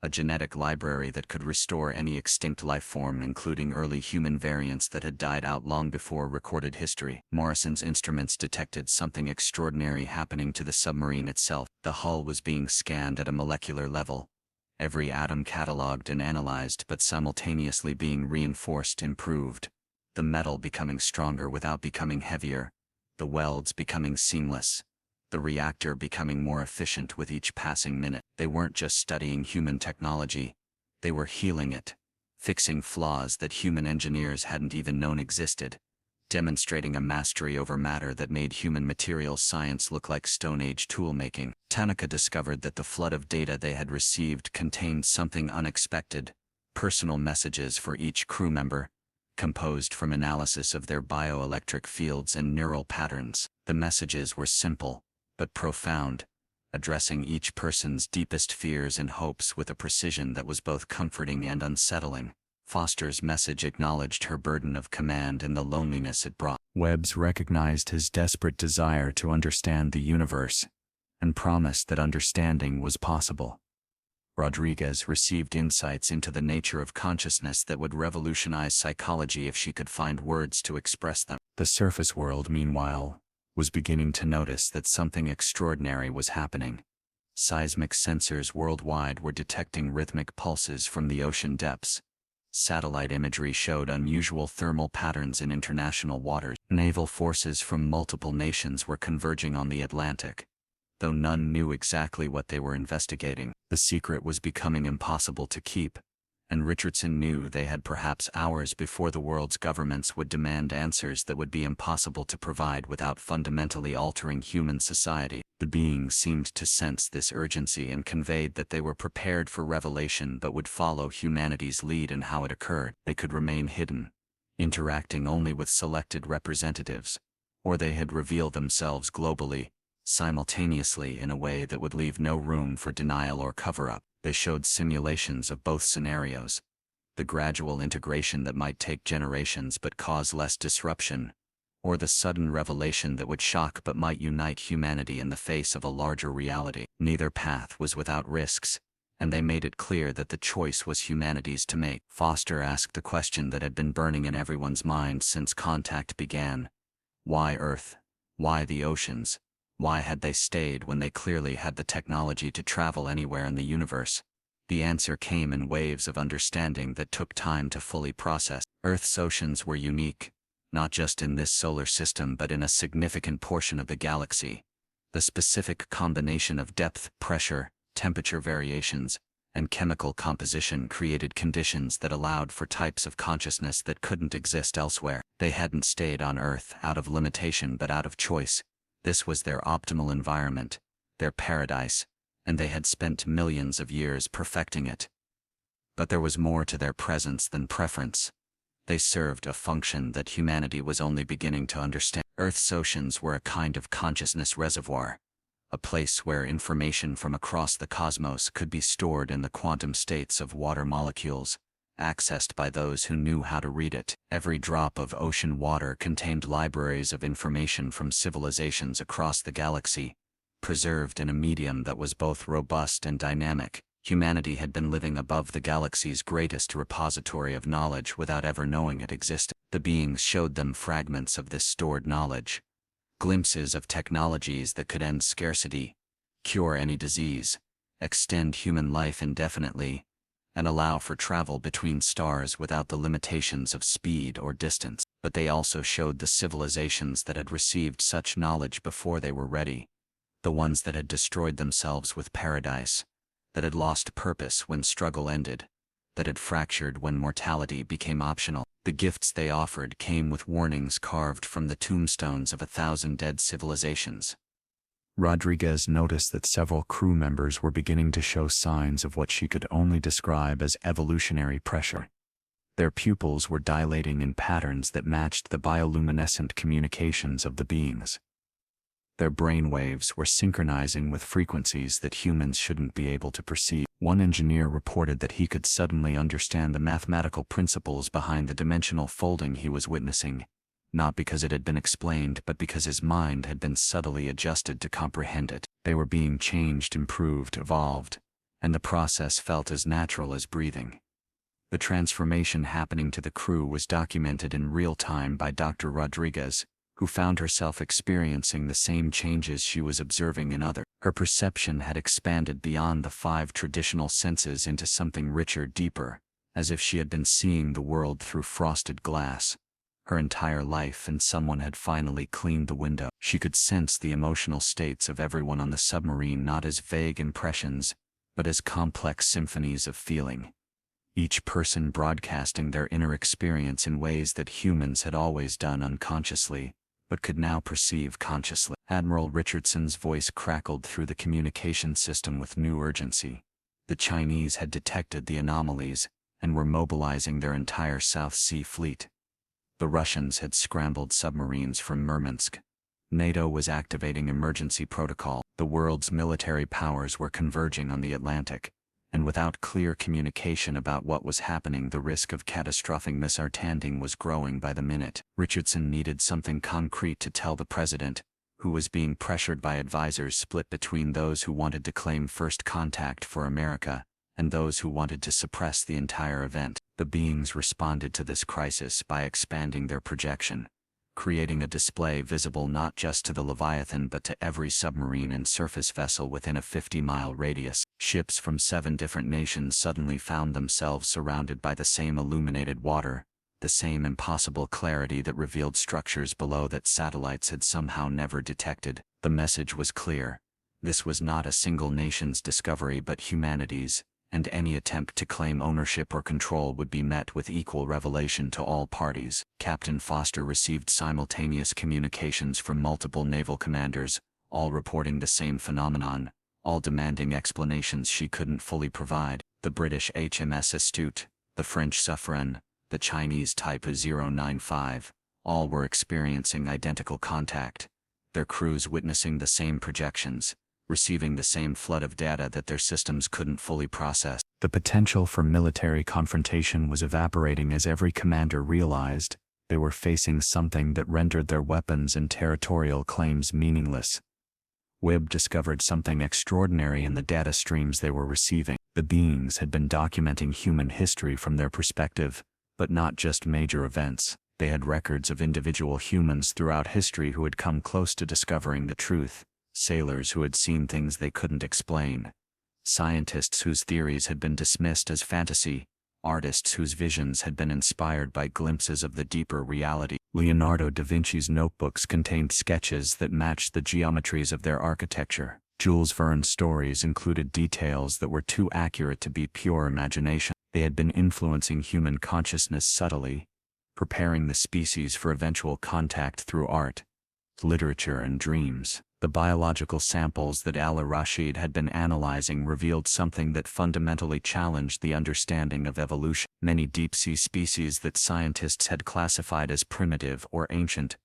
a genetic library that could restore any extinct life form, including early human variants that had died out long before recorded history. Morrison's instruments detected something extraordinary happening to the submarine itself. The hull was being scanned at a molecular level, every atom catalogued and analyzed, but simultaneously being reinforced, improved. The metal becoming stronger without becoming heavier, the welds becoming seamless, the reactor becoming more efficient with each passing minute. They weren't just studying human technology, they were healing it, fixing flaws that human engineers hadn't even known existed, demonstrating a mastery over matter that made human materials science look like Stone Age tool-making. Tanaka discovered that the flood of data they had received contained something unexpected: personal messages for each crew member, composed from analysis of their bioelectric fields and neural patterns. The messages were simple, but profound, addressing each person's deepest fears and hopes with a precision that was both comforting and unsettling. Foster's message acknowledged her burden of command and the loneliness it brought. Webb's recognized his desperate desire to understand the universe, and promised that understanding was possible. Rodriguez received insights into the nature of consciousness that would revolutionize psychology if she could find words to express them. The surface world, meanwhile, was beginning to notice that something extraordinary was happening. Seismic sensors worldwide were detecting rhythmic pulses from the ocean depths. Satellite imagery showed unusual thermal patterns in international waters. Naval forces from multiple nations were converging on the Atlantic, though none knew exactly what they were investigating. The secret was becoming impossible to keep, and Richardson knew they had perhaps hours before the world's governments would demand answers that would be impossible to provide without fundamentally altering human society. The beings seemed to sense this urgency and conveyed that they were prepared for revelation but would follow humanity's lead in how it occurred. They could remain hidden, interacting only with selected representatives, or they had revealed themselves globally, simultaneously, in a way that would leave no room for denial or cover-up. They showed simulations of both scenarios: the gradual integration that might take generations but cause less disruption, or the sudden revelation that would shock but might unite humanity in the face of a larger reality. Neither path was without risks, and they made it clear that the choice was humanity's to make. Foster asked the question that had been burning in everyone's mind since contact began: why Earth? Why the oceans? Why had they stayed when they clearly had the technology to travel anywhere in the universe? The answer came in waves of understanding that took time to fully process. Earth's oceans were unique, not just in this solar system but in a significant portion of the galaxy. The specific combination of depth, pressure, temperature variations, and chemical composition created conditions that allowed for types of consciousness that couldn't exist elsewhere. They hadn't stayed on Earth out of limitation but out of choice. This was their optimal environment, their paradise, and they had spent millions of years perfecting it. But there was more to their presence than preference. They served a function that humanity was only beginning to understand. Earth's oceans were a kind of consciousness reservoir, a place where information from across the cosmos could be stored in the quantum states of water molecules, accessed by those who knew how to read it. Every drop of ocean water contained libraries of information from civilizations across the galaxy, preserved in a medium that was both robust and dynamic. Humanity had been living above the galaxy's greatest repository of knowledge without ever knowing it existed. The beings showed them fragments of this stored knowledge, glimpses of technologies that could end scarcity, cure any disease, extend human life indefinitely, and allow for travel between stars without the limitations of speed or distance. But they also showed the civilizations that had received such knowledge before they were ready, the ones that had destroyed themselves with paradise, that had lost purpose when struggle ended, that had fractured when mortality became optional. The gifts they offered came with warnings carved from the tombstones of 1,000 dead civilizations. Rodriguez noticed that several crew members were beginning to show signs of what she could only describe as evolutionary pressure. Their pupils were dilating in patterns that matched the bioluminescent communications of the beings. Their brain waves were synchronizing with frequencies that humans shouldn't be able to perceive. One engineer reported that he could suddenly understand the mathematical principles behind the dimensional folding he was witnessing, not because it had been explained but because his mind had been subtly adjusted to comprehend it. They were being changed, improved, evolved, and the process felt as natural as breathing. The transformation happening to the crew was documented in real time by Dr. Rodriguez, who found herself experiencing the same changes she was observing in others. Her perception had expanded beyond the 5 traditional senses into something richer, deeper, as if she had been seeing the world through frosted glass. Her entire life and someone had finally cleaned the window. She could sense the emotional states of everyone on the submarine not as vague impressions, but as complex symphonies of feeling. Each person broadcasting their inner experience in ways that humans had always done unconsciously, but could now perceive consciously. Admiral Richardson's voice crackled through the communication system with new urgency. The Chinese had detected the anomalies, and were mobilizing their entire South Sea fleet. The Russians had scrambled submarines from Murmansk. NATO was activating emergency protocol. The world's military powers were converging on the Atlantic, and without clear communication about what was happening, the risk of catastrophic misunderstanding was growing by the minute. Richardson needed something concrete to tell the president, who was being pressured by advisors split between those who wanted to claim first contact for America and those who wanted to suppress the entire event. The beings responded to this crisis by expanding their projection, creating a display visible not just to the Leviathan but to every submarine and surface vessel within a 50-mile radius. Ships from 7 different nations suddenly found themselves surrounded by the same illuminated water, the same impossible clarity that revealed structures below that satellites had somehow never detected. The message was clear. This was not a single nation's discovery but humanity's, and any attempt to claim ownership or control would be met with equal revelation to all parties. Captain Foster received simultaneous communications from multiple naval commanders, all reporting the same phenomenon, all demanding explanations she couldn't fully provide. The British HMS Astute, the French Suffren, the Chinese Type 095, all were experiencing identical contact, their crews witnessing the same projections, receiving the same flood of data that their systems couldn't fully process. The potential for military confrontation was evaporating as every commander realized they were facing something that rendered their weapons and territorial claims meaningless. Webb discovered something extraordinary in the data streams they were receiving. The beings had been documenting human history from their perspective, but not just major events. They had records of individual humans throughout history who had come close to discovering the truth. Sailors who had seen things they couldn't explain, scientists whose theories had been dismissed as fantasy, artists whose visions had been inspired by glimpses of the deeper reality. Leonardo da Vinci's notebooks contained sketches that matched the geometries of their architecture. Jules Verne's stories included details that were too accurate to be pure imagination. They had been influencing human consciousness subtly, preparing the species for eventual contact through art, literature, and dreams. The biological samples that Al-Rashid had been analyzing revealed something that fundamentally challenged the understanding of evolution. Many deep-sea species that scientists had classified as primitive or ancient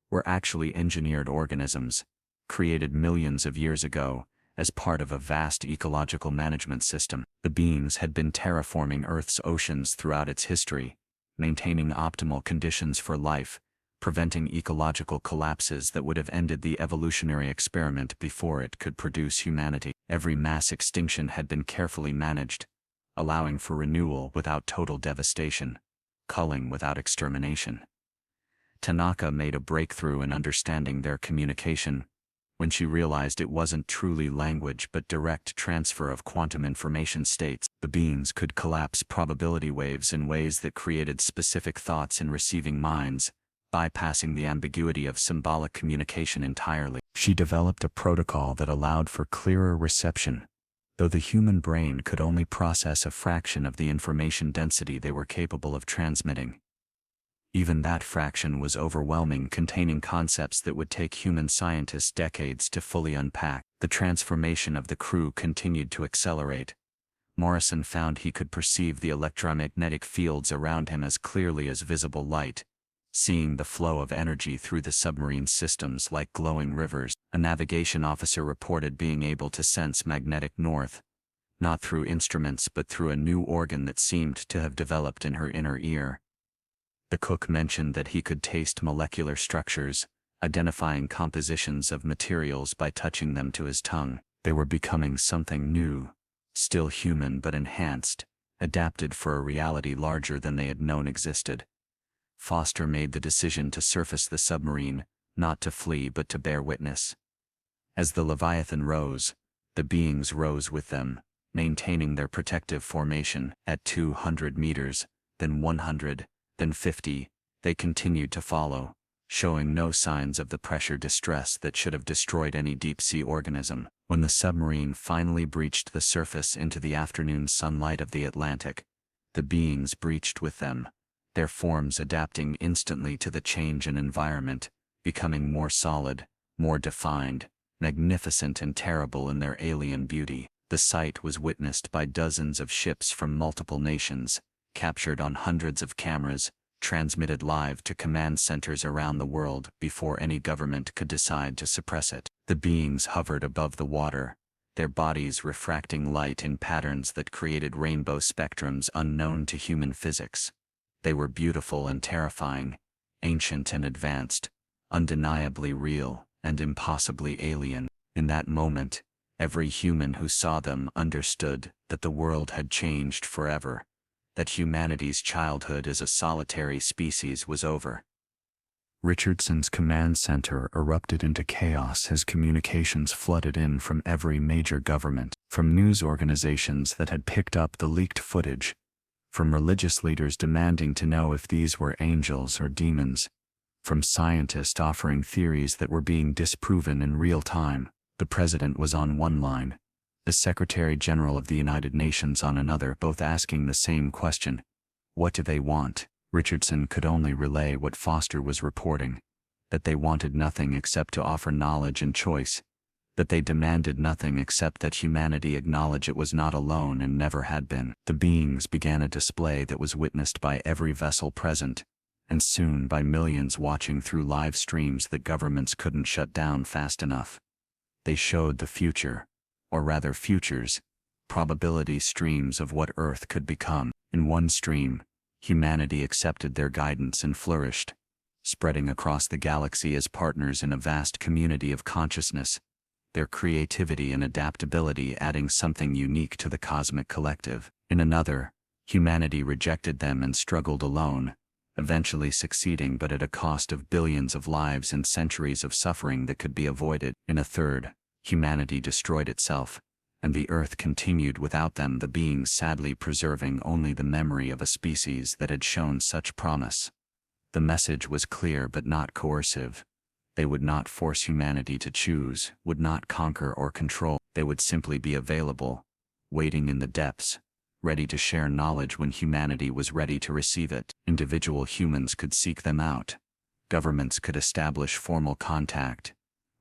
were actually engineered organisms, created millions of years ago, as part of a vast ecological management system. The beings had been terraforming Earth's oceans throughout its history, maintaining optimal conditions for life, preventing ecological collapses that would have ended the evolutionary experiment before it could produce humanity. Every mass extinction had been carefully managed, allowing for renewal without total devastation, culling without extermination. Tanaka made a breakthrough in understanding their communication when she realized it wasn't truly language but direct transfer of quantum information states. The beings could collapse probability waves in ways that created specific thoughts in receiving minds, bypassing the ambiguity of symbolic communication entirely. She developed a protocol that allowed for clearer reception, though the human brain could only process a fraction of the information density they were capable of transmitting. Even that fraction was overwhelming, containing concepts that would take human scientists decades to fully unpack. The transformation of the crew continued to accelerate. Morrison found he could perceive the electromagnetic fields around him as clearly as visible light, seeing the flow of energy through the submarine systems like glowing rivers. A navigation officer reported being able to sense magnetic north, not through instruments but through a new organ that seemed to have developed in her inner ear. The cook mentioned that he could taste molecular structures, identifying compositions of materials by touching them to his tongue. They were becoming something new, still human but enhanced, adapted for a reality larger than they had known existed. Foster made the decision to surface the submarine, not to flee but to bear witness. As the Leviathan rose, the beings rose with them, maintaining their protective formation. At 200 meters, then 100, then 50, they continued to follow, showing no signs of the pressure distress that should have destroyed any deep-sea organism. When the submarine finally breached the surface into the afternoon sunlight of the Atlantic, the beings breached with them, their forms adapting instantly to the change in environment, becoming more solid, more defined, magnificent and terrible in their alien beauty. The sight was witnessed by dozens of ships from multiple nations, captured on hundreds of cameras, transmitted live to command centers around the world before any government could decide to suppress it. The beings hovered above the water, their bodies refracting light in patterns that created rainbow spectrums unknown to human physics. They were beautiful and terrifying, ancient and advanced, undeniably real and impossibly alien. In that moment, every human who saw them understood that the world had changed forever, that humanity's childhood as a solitary species was over. Richardson's command center erupted into chaos as communications flooded in from every major government, from news organizations that had picked up the leaked footage, from religious leaders demanding to know if these were angels or demons, from scientists offering theories that were being disproven in real time. The president was on one line, the Secretary General of the United Nations on another, both asking the same question: what do they want? Richardson could only relay what Foster was reporting, that they wanted nothing except to offer knowledge and choice, that they demanded nothing except that humanity acknowledge it was not alone and never had been. The beings began a display that was witnessed by every vessel present, and soon by millions watching through live streams that governments couldn't shut down fast enough. They showed the future, or rather futures, probability streams of what Earth could become. In one stream, humanity accepted their guidance and flourished, spreading across the galaxy as partners in a vast community of consciousness, their creativity and adaptability adding something unique to the cosmic collective. In another, humanity rejected them and struggled alone, eventually succeeding but at a cost of billions of lives and centuries of suffering that could be avoided. In a third, humanity destroyed itself, and the Earth continued without them, the beings sadly preserving only the memory of a species that had shown such promise. The message was clear but not coercive. They would not force humanity to choose, would not conquer or control. They would simply be available, waiting in the depths, ready to share knowledge when humanity was ready to receive it. Individual humans could seek them out. Governments could establish formal contact,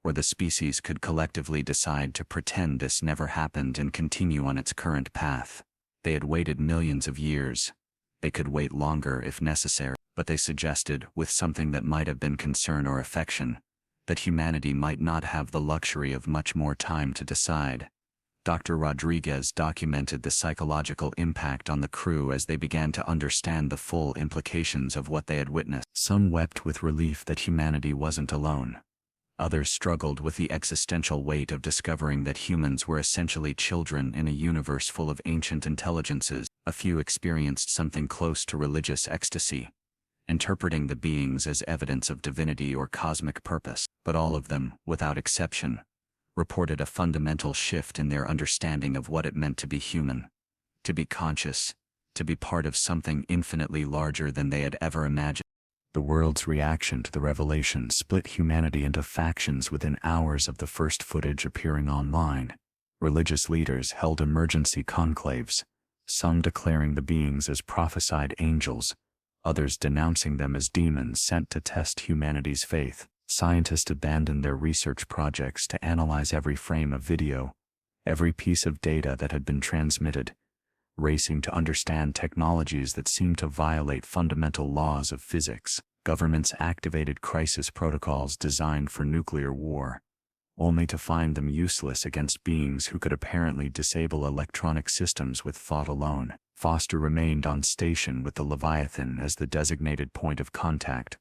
or the species could collectively decide to pretend this never happened and continue on its current path. They had waited millions of years. They could wait longer if necessary, but they suggested, with something that might have been concern or affection, that humanity might not have the luxury of much more time to decide. Dr. Rodriguez documented the psychological impact on the crew as they began to understand the full implications of what they had witnessed. Some wept with relief that humanity wasn't alone. Others struggled with the existential weight of discovering that humans were essentially children in a universe full of ancient intelligences. A few experienced something close to religious ecstasy, interpreting the beings as evidence of divinity or cosmic purpose. But all of them, without exception, reported a fundamental shift in their understanding of what it meant to be human, to be conscious, to be part of something infinitely larger than they had ever imagined. The world's reaction to the revelation split humanity into factions within hours of the first footage appearing online. Religious leaders held emergency conclaves, some declaring the beings as prophesied angels, others denouncing them as demons sent to test humanity's faith. Scientists abandoned their research projects to analyze every frame of video, every piece of data that had been transmitted, racing to understand technologies that seemed to violate fundamental laws of physics. Governments activated crisis protocols designed for nuclear war, only to find them useless against beings who could apparently disable electronic systems with thought alone. Foster remained on station with the Leviathan as the designated point of contact,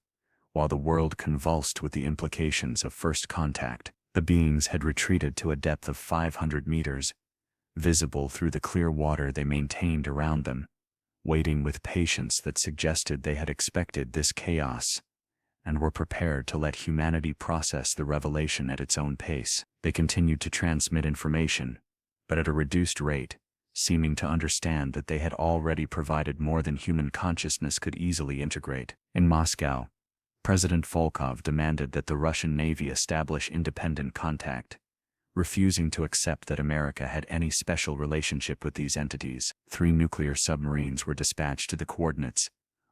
while the world convulsed with the implications of first contact. The beings had retreated to a depth of 500 meters, visible through the clear water they maintained around them, waiting with patience that suggested they had expected this chaos and were prepared to let humanity process the revelation at its own pace. They continued to transmit information, but at a reduced rate, seeming to understand that they had already provided more than human consciousness could easily integrate. In Moscow, President Volkov demanded that the Russian Navy establish independent contact, refusing to accept that America had any special relationship with these entities. 3 nuclear submarines were dispatched to the coordinates,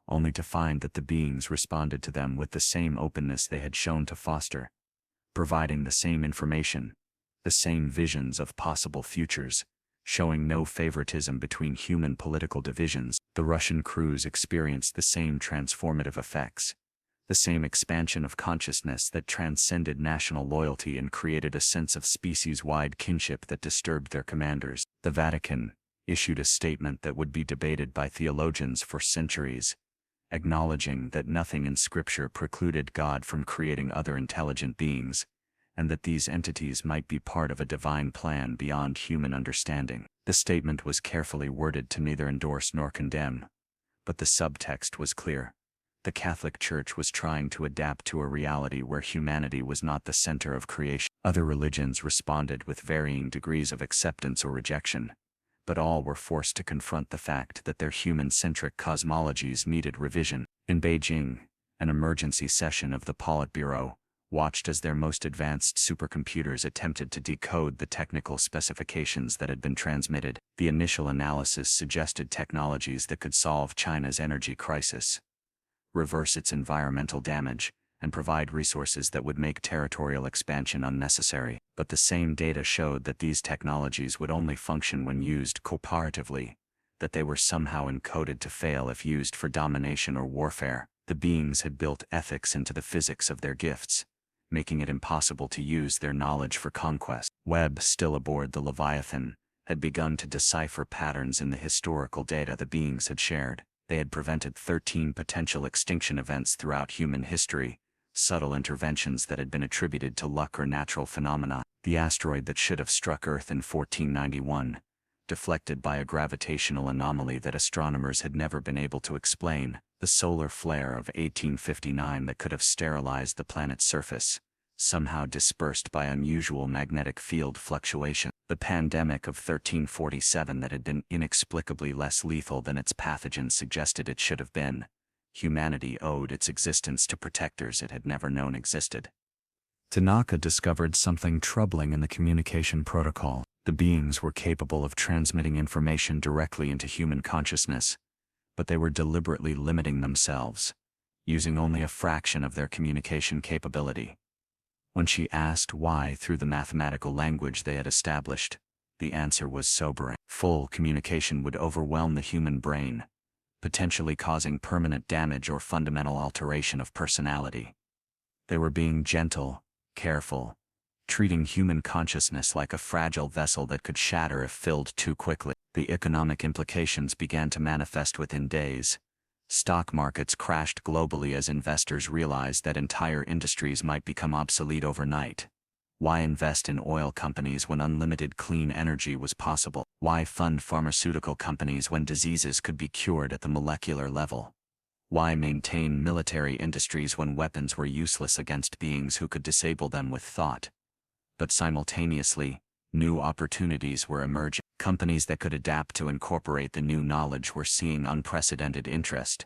only to find that the beings responded to them with the same openness they had shown to foster, providing the same information, the same visions of possible futures, showing no favoritism between human political divisions. The Russian crews experienced the same transformative effects, the same expansion of consciousness that transcended national loyalty and created a sense of species-wide kinship that disturbed their commanders. The Vatican issued a statement that would be debated by theologians for centuries, acknowledging that nothing in Scripture precluded God from creating other intelligent beings, and that these entities might be part of a divine plan beyond human understanding. The statement was carefully worded to neither endorse nor condemn, but the subtext was clear. The Catholic Church was trying to adapt to a reality where humanity was not the center of creation. Other religions responded with varying degrees of acceptance or rejection, but all were forced to confront the fact that their human-centric cosmologies needed revision. In Beijing, an emergency session of the Politburo watched as their most advanced supercomputers attempted to decode the technical specifications that had been transmitted. The initial analysis suggested technologies that could solve China's energy crisis, reverse its environmental damage, and provide resources that would make territorial expansion unnecessary. But the same data showed that these technologies would only function when used cooperatively, that they were somehow encoded to fail if used for domination or warfare. The beings had built ethics into the physics of their gifts, making it impossible to use their knowledge for conquest. Webb, still aboard the Leviathan, had begun to decipher patterns in the historical data the beings had shared. They had prevented 13 potential extinction events throughout human history, subtle interventions that had been attributed to luck or natural phenomena. The asteroid that should have struck Earth in 1491, deflected by a gravitational anomaly that astronomers had never been able to explain. The solar flare of 1859 that could have sterilized the planet's surface, somehow dispersed by unusual magnetic field fluctuation. The pandemic of 1347 that had been inexplicably less lethal than its pathogen suggested it should have been. Humanity owed its existence to protectors it had never known existed. Tanaka discovered something troubling in the communication protocol. The beings were capable of transmitting information directly into human consciousness, but they were deliberately limiting themselves, using only a fraction of their communication capability. When she asked why through the mathematical language they had established, the answer was sobering. Full communication would overwhelm the human brain, potentially causing permanent damage or fundamental alteration of personality. They were being gentle, careful, treating human consciousness like a fragile vessel that could shatter if filled too quickly. The economic implications began to manifest within days. Stock markets crashed globally as investors realized that entire industries might become obsolete overnight. Why invest in oil companies when unlimited clean energy was possible? Why fund pharmaceutical companies when diseases could be cured at the molecular level? Why maintain military industries when weapons were useless against beings who could disable them with thought? But simultaneously, new opportunities were emerging. Companies that could adapt to incorporate the new knowledge were seeing unprecedented interest.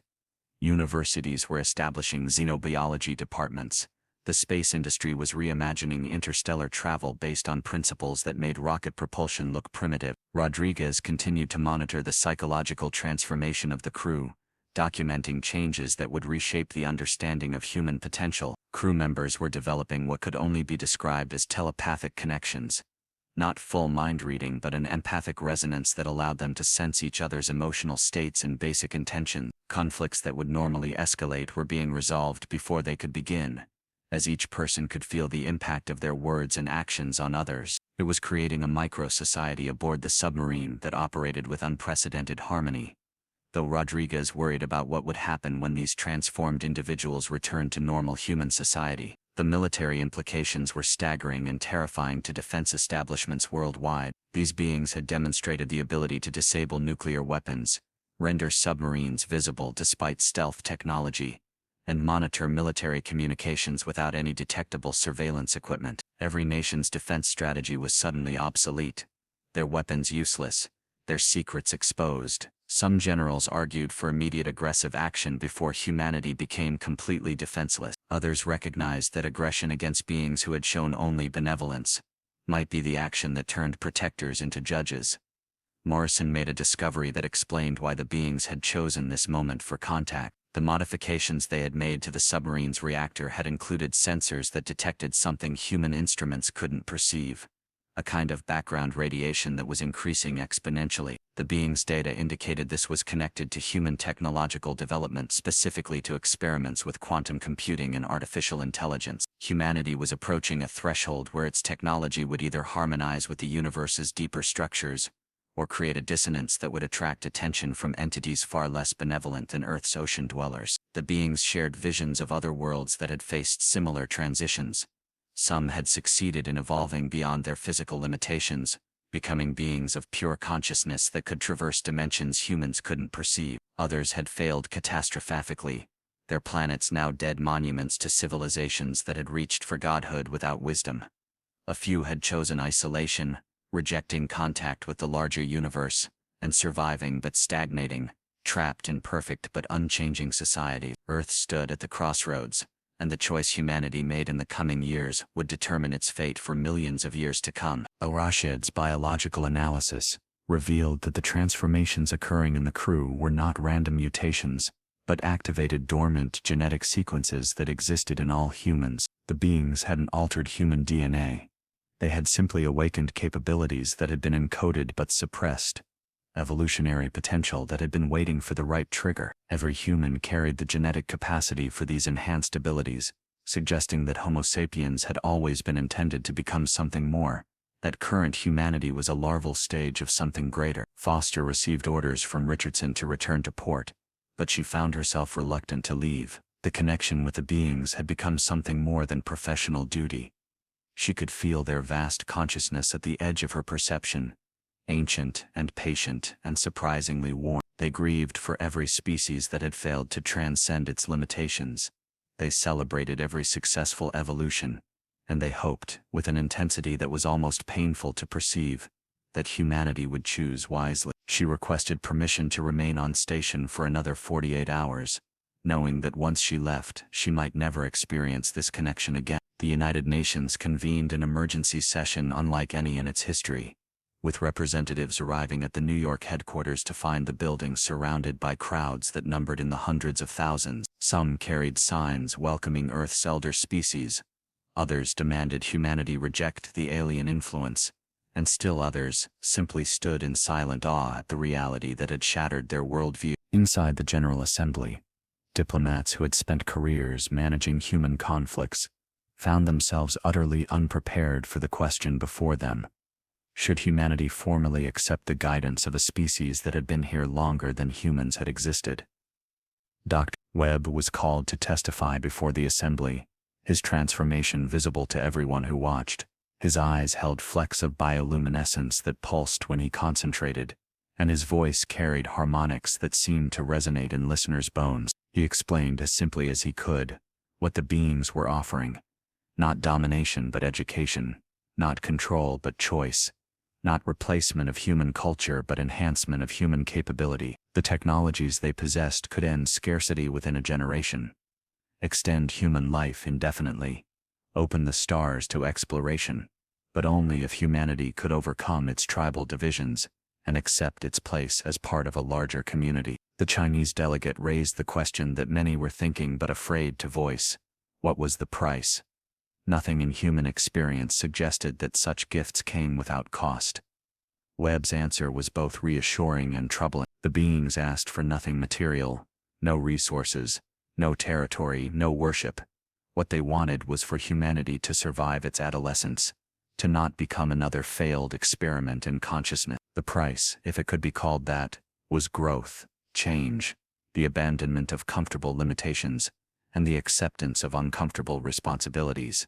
Universities were establishing xenobiology departments. The space industry was reimagining interstellar travel based on principles that made rocket propulsion look primitive. Rodriguez continued to monitor the psychological transformation of the crew, documenting changes that would reshape the understanding of human potential. Crew members were developing what could only be described as telepathic connections. Not full mind reading but an empathic resonance that allowed them to sense each other's emotional states and basic intentions. Conflicts that would normally escalate were being resolved before they could begin, as each person could feel the impact of their words and actions on others. It was creating a micro-society aboard the submarine that operated with unprecedented harmony. Though Rodriguez worried about what would happen when these transformed individuals returned to normal human society, The military implications were staggering and terrifying to defense establishments worldwide. These beings had demonstrated the ability to disable nuclear weapons, render submarines visible despite stealth technology, and monitor military communications without any detectable surveillance equipment. Every nation's defense strategy was suddenly obsolete, their weapons useless, their secrets exposed. Some generals argued for immediate aggressive action before humanity became completely defenseless. Others recognized that aggression against beings who had shown only benevolence might be the action that turned protectors into judges. Morrison made a discovery that explained why the beings had chosen this moment for contact. The modifications they had made to the submarine's reactor had included sensors that detected something human instruments couldn't perceive, a kind of background radiation that was increasing exponentially. The being's data indicated this was connected to human technological development, specifically to experiments with quantum computing and artificial intelligence. Humanity was approaching a threshold where its technology would either harmonize with the universe's deeper structures, or create a dissonance that would attract attention from entities far less benevolent than Earth's ocean dwellers. The beings shared visions of other worlds that had faced similar transitions. Some had succeeded in evolving beyond their physical limitations, becoming beings of pure consciousness that could traverse dimensions humans couldn't perceive. Others had failed catastrophically, their planets now dead monuments to civilizations that had reached for godhood without wisdom. A few had chosen isolation, rejecting contact with the larger universe, and surviving but stagnating, trapped in perfect but unchanging society. Earth stood at the crossroads, and the choice humanity made in the coming years would determine its fate for millions of years to come. Al-Rashid's biological analysis revealed that the transformations occurring in the crew were not random mutations, but activated dormant genetic sequences that existed in all humans. The beings hadn't altered human DNA. They had simply awakened capabilities that had been encoded but suppressed, evolutionary potential that had been waiting for the right trigger. Every human carried the genetic capacity for these enhanced abilities, suggesting that Homo sapiens had always been intended to become something more, that current humanity was a larval stage of something greater. Foster received orders from Richardson to return to port, but she found herself reluctant to leave. The connection with the beings had become something more than professional duty. She could feel their vast consciousness at the edge of her perception, ancient and patient and surprisingly warm. They grieved for every species that had failed to transcend its limitations. They celebrated every successful evolution, and they hoped, with an intensity that was almost painful to perceive, that humanity would choose wisely. She requested permission to remain on station for another 48 hours, knowing that once she left, she might never experience this connection again. The United Nations convened an emergency session unlike any in its history, with representatives arriving at the New York headquarters to find the building surrounded by crowds that numbered in the hundreds of thousands. Some carried signs welcoming Earth's elder species, others demanded humanity reject the alien influence, and still others simply stood in silent awe at the reality that had shattered their worldview. Inside the General Assembly, diplomats who had spent careers managing human conflicts found themselves utterly unprepared for the question before them. Should humanity formally accept the guidance of a species that had been here longer than humans had existed? Dr. Webb was called to testify before the assembly, his transformation visible to everyone who watched. His eyes held flecks of bioluminescence that pulsed when he concentrated, and his voice carried harmonics that seemed to resonate in listeners' bones. He explained as simply as he could what the beings were offering. Not domination but education, not control but choice, not replacement of human culture but enhancement of human capability. The technologies they possessed could end scarcity within a generation, extend human life indefinitely, open the stars to exploration, but only if humanity could overcome its tribal divisions and accept its place as part of a larger community. The Chinese delegate raised the question that many were thinking but afraid to voice. What was the price? Nothing in human experience suggested that such gifts came without cost. Webb's answer was both reassuring and troubling. The beings asked for nothing material, no resources, no territory, no worship. What they wanted was for humanity to survive its adolescence, to not become another failed experiment in consciousness. The price, if it could be called that, was growth, change, the abandonment of comfortable limitations, and the acceptance of uncomfortable responsibilities.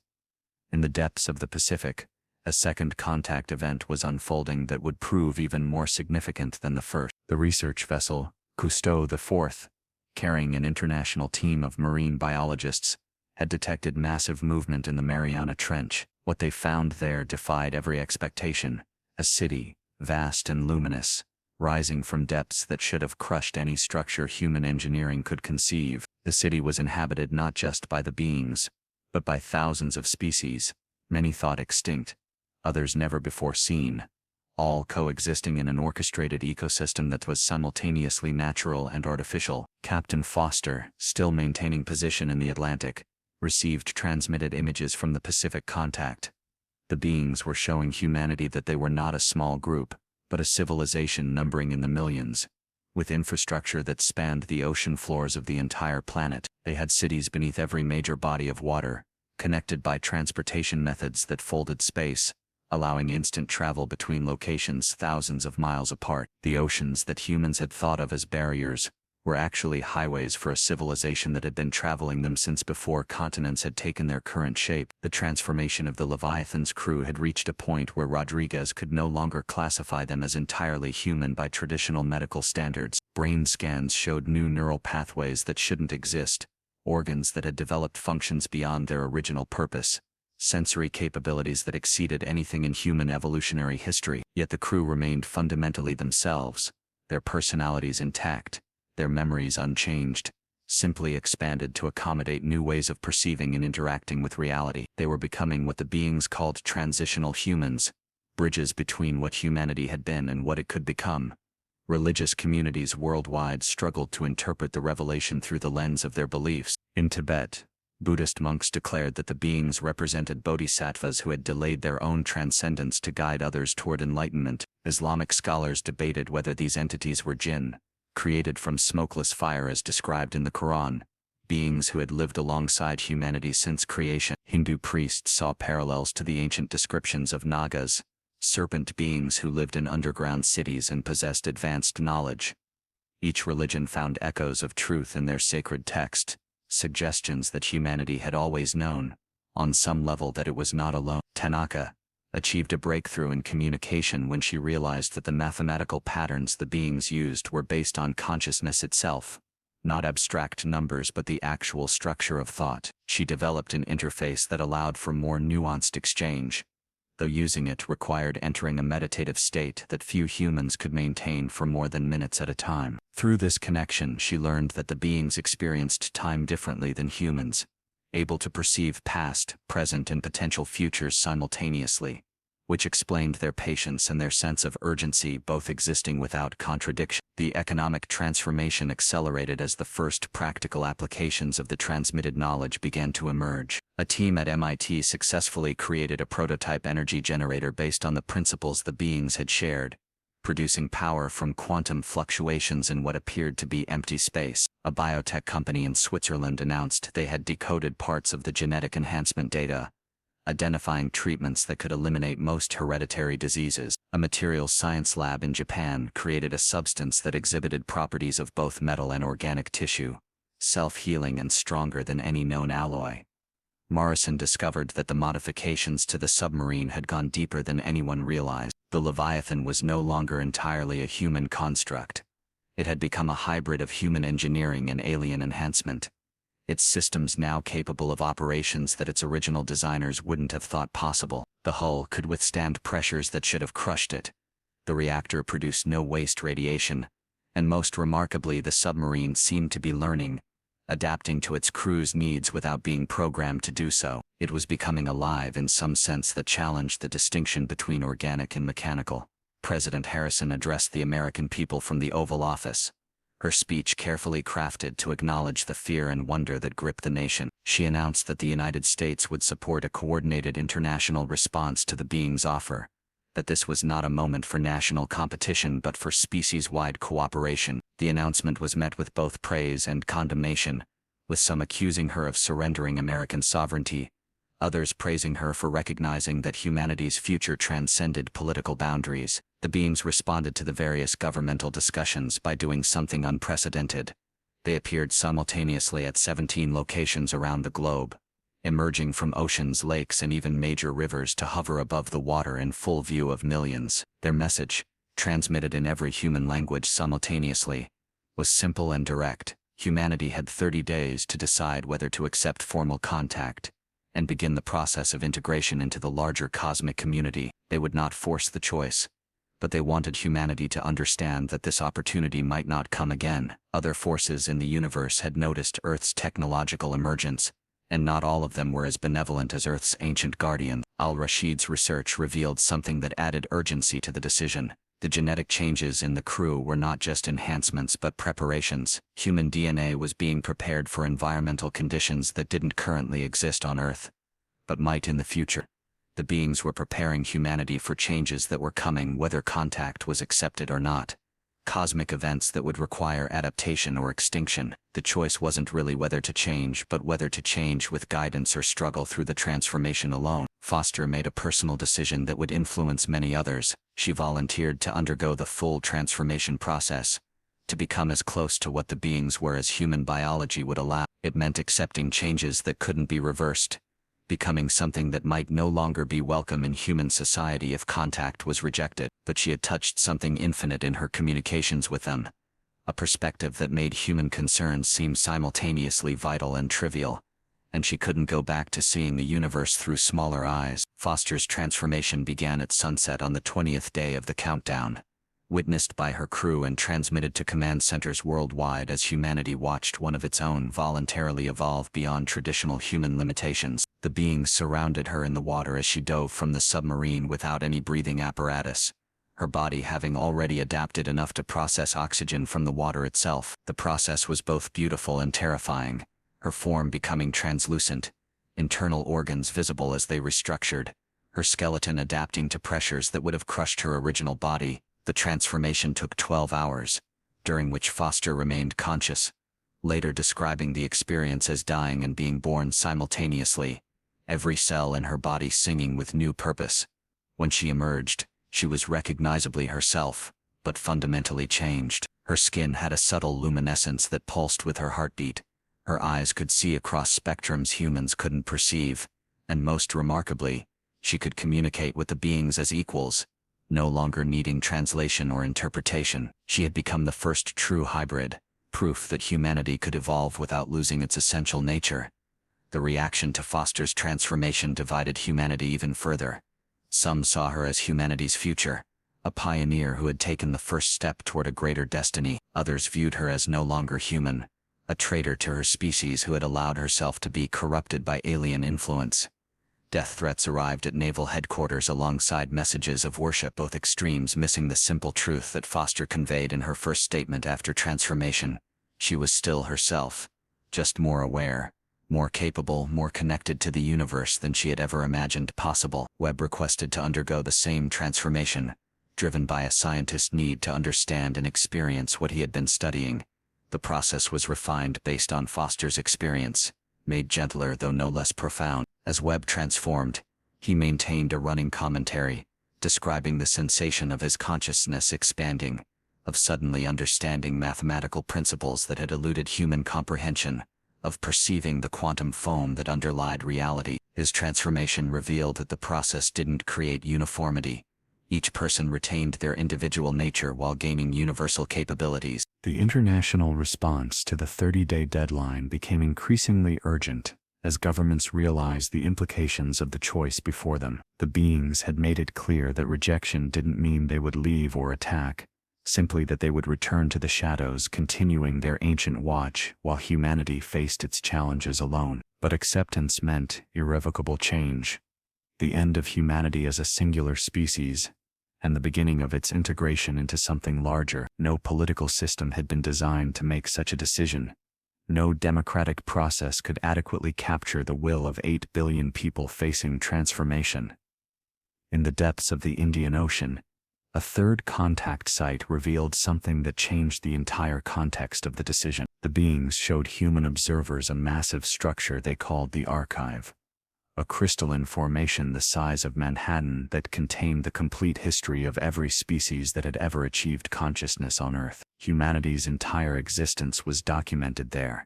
In the depths of the Pacific, a second contact event was unfolding that would prove even more significant than the first. The research vessel, Cousteau IV, carrying an international team of marine biologists, had detected massive movement in the Mariana Trench. What they found there defied every expectation: a city, vast and luminous, rising from depths that should have crushed any structure human engineering could conceive. The city was inhabited not just by the beings, but by thousands of species, many thought extinct, others never before seen, all coexisting in an orchestrated ecosystem that was simultaneously natural and artificial. Captain Foster, still maintaining position in the Atlantic, received transmitted images from the Pacific contact. The beings were showing humanity that they were not a small group, but a civilization numbering in the millions, with infrastructure that spanned the ocean floors of the entire planet. They had cities beneath every major body of water, connected by transportation methods that folded space, allowing instant travel between locations thousands of miles apart. The oceans that humans had thought of as barriers were actually highways for a civilization that had been traveling them since before continents had taken their current shape. The transformation of the Leviathan's crew had reached a point where Rodriguez could no longer classify them as entirely human by traditional medical standards. Brain scans showed new neural pathways that shouldn't exist, organs that had developed functions beyond their original purpose, sensory capabilities that exceeded anything in human evolutionary history. Yet the crew remained fundamentally themselves, their personalities intact, their memories unchanged, simply expanded to accommodate new ways of perceiving and interacting with reality. They were becoming what the beings called transitional humans, bridges between what humanity had been and what it could become. Religious communities worldwide struggled to interpret the revelation through the lens of their beliefs. In Tibet, Buddhist monks declared that the beings represented bodhisattvas who had delayed their own transcendence to guide others toward enlightenment. Islamic scholars debated whether these entities were jinn, created from smokeless fire as described in the Quran, beings who had lived alongside humanity since creation. Hindu priests saw parallels to the ancient descriptions of nagas, serpent beings who lived in underground cities and possessed advanced knowledge. Each religion found echoes of truth in their sacred text, suggestions that humanity had always known, on some level, that it was not alone. Tanaka achieved a breakthrough in communication when she realized that the mathematical patterns the beings used were based on consciousness itself, not abstract numbers but the actual structure of thought. She developed an interface that allowed for more nuanced exchange, though using it required entering a meditative state that few humans could maintain for more than minutes at a time. Through this connection, she learned that the beings experienced time differently than humans, able to perceive past, present, and potential futures simultaneously, which explained their patience and their sense of urgency, both existing without contradiction. The economic transformation accelerated as the first practical applications of the transmitted knowledge began to emerge. A team at MIT successfully created a prototype energy generator based on the principles the beings had shared, producing power from quantum fluctuations in what appeared to be empty space. A biotech company in Switzerland announced they had decoded parts of the genetic enhancement data, identifying treatments that could eliminate most hereditary diseases. A materials science lab in Japan created a substance that exhibited properties of both metal and organic tissue, self-healing and stronger than any known alloy. Morrison discovered that the modifications to the submarine had gone deeper than anyone realized. The Leviathan was no longer entirely a human construct. It had become a hybrid of human engineering and alien enhancement, its systems now capable of operations that its original designers wouldn't have thought possible. The hull could withstand pressures that should have crushed it. The reactor produced no waste radiation, and most remarkably, the submarine seemed to be learning, adapting to its crew's needs without being programmed to do so. It was becoming alive in some sense that challenged the distinction between organic and mechanical. President Harrison addressed the American people from the Oval Office, her speech carefully crafted to acknowledge the fear and wonder that gripped the nation. She announced that the United States would support a coordinated international response to the being's offer, that this was not a moment for national competition but for species-wide cooperation. The announcement was met with both praise and condemnation, with some accusing her of surrendering American sovereignty, others praising her for recognizing that humanity's future transcended political boundaries. The beings responded to the various governmental discussions by doing something unprecedented. They appeared simultaneously at 17 locations around the globe, emerging from oceans, lakes, and even major rivers to hover above the water in full view of millions. Their message, transmitted in every human language simultaneously, was simple and direct. Humanity had 30 days to decide whether to accept formal contact and begin the process of integration into the larger cosmic community. They would not force the choice, but they wanted humanity to understand that this opportunity might not come again. Other forces in the universe had noticed Earth's technological emergence, and not all of them were as benevolent as Earth's ancient guardian. Al-Rashid's research revealed something that added urgency to the decision. The genetic changes in the crew were not just enhancements but preparations. Human DNA was being prepared for environmental conditions that didn't currently exist on Earth, but might in the future. The beings were preparing humanity for changes that were coming whether contact was accepted or not. Cosmic events that would require adaptation or extinction. The choice wasn't really whether to change but whether to change with guidance or struggle through the transformation alone. Foster made a personal decision that would influence many others. She volunteered to undergo the full transformation process, to become as close to what the beings were as human biology would allow. It meant accepting changes that couldn't be reversed, becoming something that might no longer be welcome in human society if contact was rejected. But she had touched something infinite in her communications with them, a perspective that made human concerns seem simultaneously vital and trivial, and she couldn't go back to seeing the universe through smaller eyes. Foster's transformation began at sunset on the 20th day of the countdown, witnessed by her crew and transmitted to command centers worldwide as humanity watched one of its own voluntarily evolve beyond traditional human limitations. The beings surrounded her in the water as she dove from the submarine without any breathing apparatus, her body having already adapted enough to process oxygen from the water itself. The process was both beautiful and terrifying, her form becoming translucent, internal organs visible as they restructured, her skeleton adapting to pressures that would have crushed her original body. The transformation took 12 hours, during which Foster remained conscious, later describing the experience as dying and being born simultaneously, every cell in her body singing with new purpose. When she emerged, she was recognizably herself, but fundamentally changed. Her skin had a subtle luminescence that pulsed with her heartbeat. Her eyes could see across spectrums humans couldn't perceive, and most remarkably, she could communicate with the beings as equals, no longer needing translation or interpretation. She had become the first true hybrid, proof that humanity could evolve without losing its essential nature. The reaction to Foster's transformation divided humanity even further. Some saw her as humanity's future, a pioneer who had taken the first step toward a greater destiny. Others viewed her as no longer human, a traitor to her species who had allowed herself to be corrupted by alien influence. Death threats arrived at naval headquarters alongside messages of worship, both extremes missing the simple truth that Foster conveyed in her first statement after transformation. She was still herself, just more aware, more capable, more connected to the universe than she had ever imagined possible. Webb requested to undergo the same transformation, driven by a scientist's need to understand and experience what he had been studying. The process was refined based on Foster's experience, made gentler though no less profound. As Webb transformed, he maintained a running commentary, describing the sensation of his consciousness expanding, of suddenly understanding mathematical principles that had eluded human comprehension, of perceiving the quantum foam that underlied reality. His transformation revealed that the process didn't create uniformity. Each person retained their individual nature while gaining universal capabilities. The international response to the 30-day deadline became increasingly urgent as governments realized the implications of the choice before them. The beings had made it clear that rejection didn't mean they would leave or attack, simply that they would return to the shadows, continuing their ancient watch while humanity faced its challenges alone. But acceptance meant irrevocable change, the end of humanity as a singular species, and the beginning of its integration into something larger. No political system had been designed to make such a decision. No democratic process could adequately capture the will of 8 billion people facing transformation. In the depths of the Indian Ocean, a third contact site revealed something that changed the entire context of the decision. The beings showed human observers a massive structure they called the Archive, a crystalline formation the size of Manhattan that contained the complete history of every species that had ever achieved consciousness on Earth. Humanity's entire existence was documented there.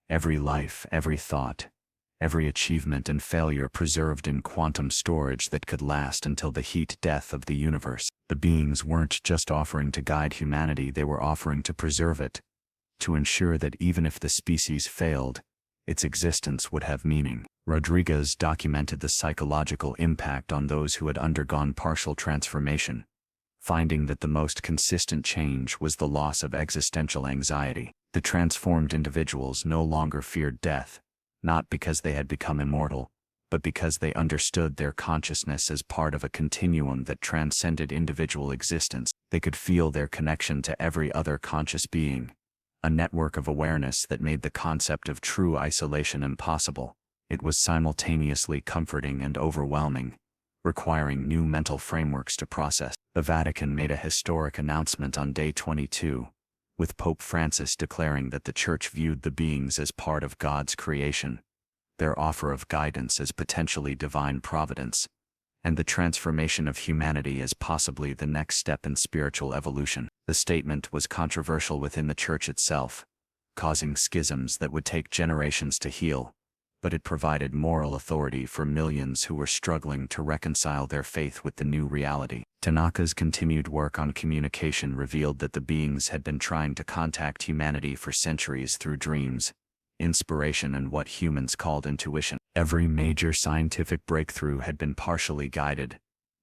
Every life, every thought, every achievement and failure preserved in quantum storage that could last until the heat death of the universe. The beings weren't just offering to guide humanity, they were offering to preserve it, to ensure that even if the species failed, its existence would have meaning. Rodriguez documented the psychological impact on those who had undergone partial transformation, finding that the most consistent change was the loss of existential anxiety. The transformed individuals no longer feared death, not because they had become immortal, but because they understood their consciousness as part of a continuum that transcended individual existence. They could feel their connection to every other conscious being, a network of awareness that made the concept of true isolation impossible. It was simultaneously comforting and overwhelming, requiring new mental frameworks to process. The Vatican made a historic announcement on day 22, with Pope Francis declaring that the Church viewed the beings as part of God's creation, their offer of guidance as potentially divine providence, and the transformation of humanity as possibly the next step in spiritual evolution. The statement was controversial within the Church itself, causing schisms that would take generations to heal, but it provided moral authority for millions who were struggling to reconcile their faith with the new reality. Tanaka's continued work on communication revealed that the beings had been trying to contact humanity for centuries through dreams, inspiration, and what humans called intuition. Every major scientific breakthrough had been partially guided,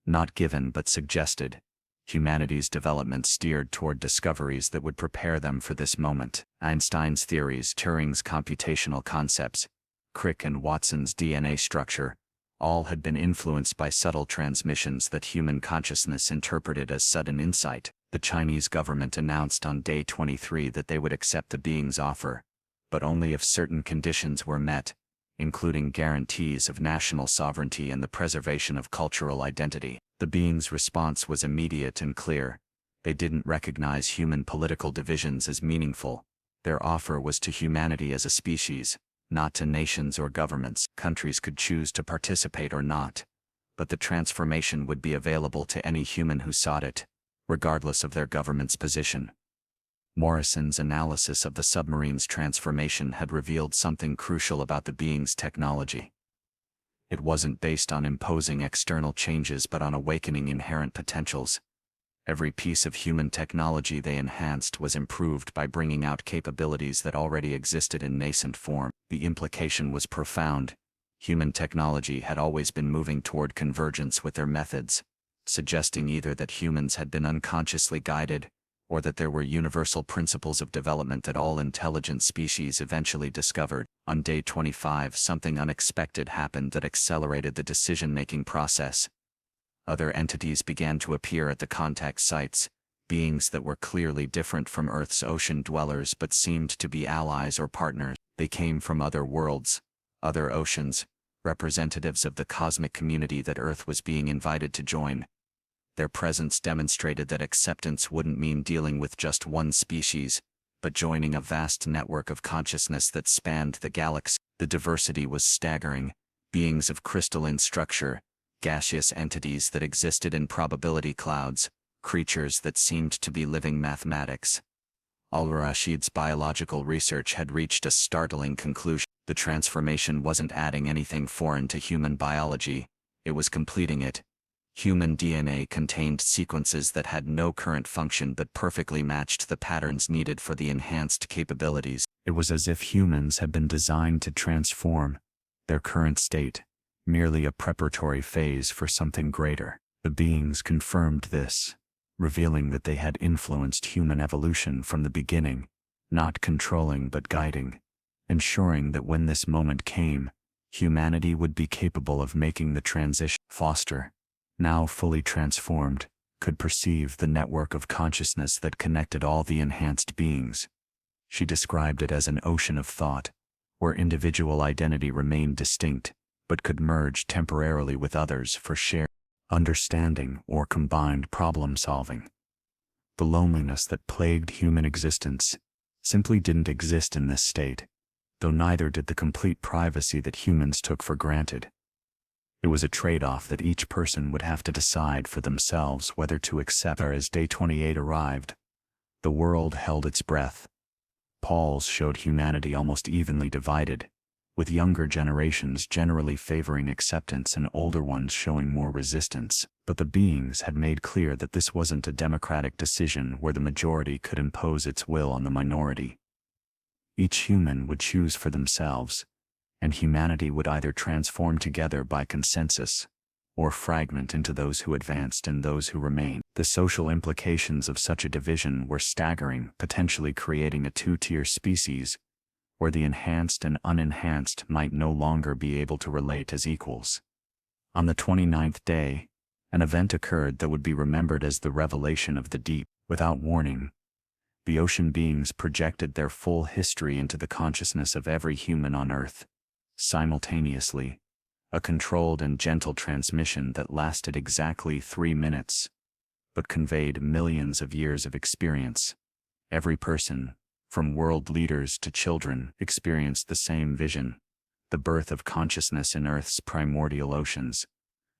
not given but suggested. Humanity's development steered toward discoveries that would prepare them for this moment. Einstein's theories, Turing's computational concepts, Crick and Watson's DNA structure, all had been influenced by subtle transmissions that human consciousness interpreted as sudden insight. The Chinese government announced on day 23 that they would accept the being's offer, but only if certain conditions were met, including guarantees of national sovereignty and the preservation of cultural identity. The being's response was immediate and clear. They didn't recognize human political divisions as meaningful. Their offer was to humanity as a species, not to nations or governments. Countries could choose to participate or not, but the transformation would be available to any human who sought it, regardless of their government's position. Morrison's analysis of the submarine's transformation had revealed something crucial about the being's technology. It wasn't based on imposing external changes but on awakening inherent potentials. Every piece of human technology they enhanced was improved by bringing out capabilities that already existed in nascent form. The implication was profound. Human technology had always been moving toward convergence with their methods, suggesting either that humans had been unconsciously guided, or that there were universal principles of development that all intelligent species eventually discovered. On day 25, something unexpected happened that accelerated the decision-making process. Other entities began to appear at the contact sites, beings that were clearly different from Earth's ocean dwellers but seemed to be allies or partners. They came from other worlds, other oceans, representatives of the cosmic community that Earth was being invited to join. Their presence demonstrated that acceptance wouldn't mean dealing with just one species, but joining a vast network of consciousness that spanned the galaxy. The diversity was staggering. Beings of crystalline structure, gaseous entities that existed in probability clouds, creatures that seemed to be living mathematics. Al-Rashid's biological research had reached a startling conclusion. The transformation wasn't adding anything foreign to human biology, it was completing it. Human DNA contained sequences that had no current function but perfectly matched the patterns needed for the enhanced capabilities. It was as if humans had been designed to transform their current state, merely a preparatory phase for something greater. The beings confirmed this, revealing that they had influenced human evolution from the beginning, not controlling but guiding, ensuring that when this moment came, humanity would be capable of making the transition. Foster, now fully transformed, could perceive the network of consciousness that connected all the enhanced beings. She described it as an ocean of thought, where individual identity remained distinct, but could merge temporarily with others for shared understanding or combined problem-solving. The loneliness that plagued human existence simply didn't exist in this state, though neither did the complete privacy that humans took for granted. It was a trade-off that each person would have to decide for themselves whether to accept. As day 28 arrived, The world held its breath. Polls showed humanity almost evenly divided, with younger generations generally favoring acceptance and older ones showing more resistance. But the beings had made clear that this wasn't a democratic decision where the majority could impose its will on the minority. Each human would choose for themselves, and humanity would either transform together by consensus, or fragment into those who advanced and those who remained. The social implications of such a division were staggering, potentially creating a two-tier species, where the enhanced and unenhanced might no longer be able to relate as equals. On the 29th day, an event occurred that would be remembered as the revelation of the deep. Without warning, the ocean beings projected their full history into the consciousness of every human on Earth, simultaneously, a controlled and gentle transmission that lasted exactly 3 minutes, but conveyed millions of years of experience. Every person, from world leaders to children, experienced the same vision: the birth of consciousness in Earth's primordial oceans,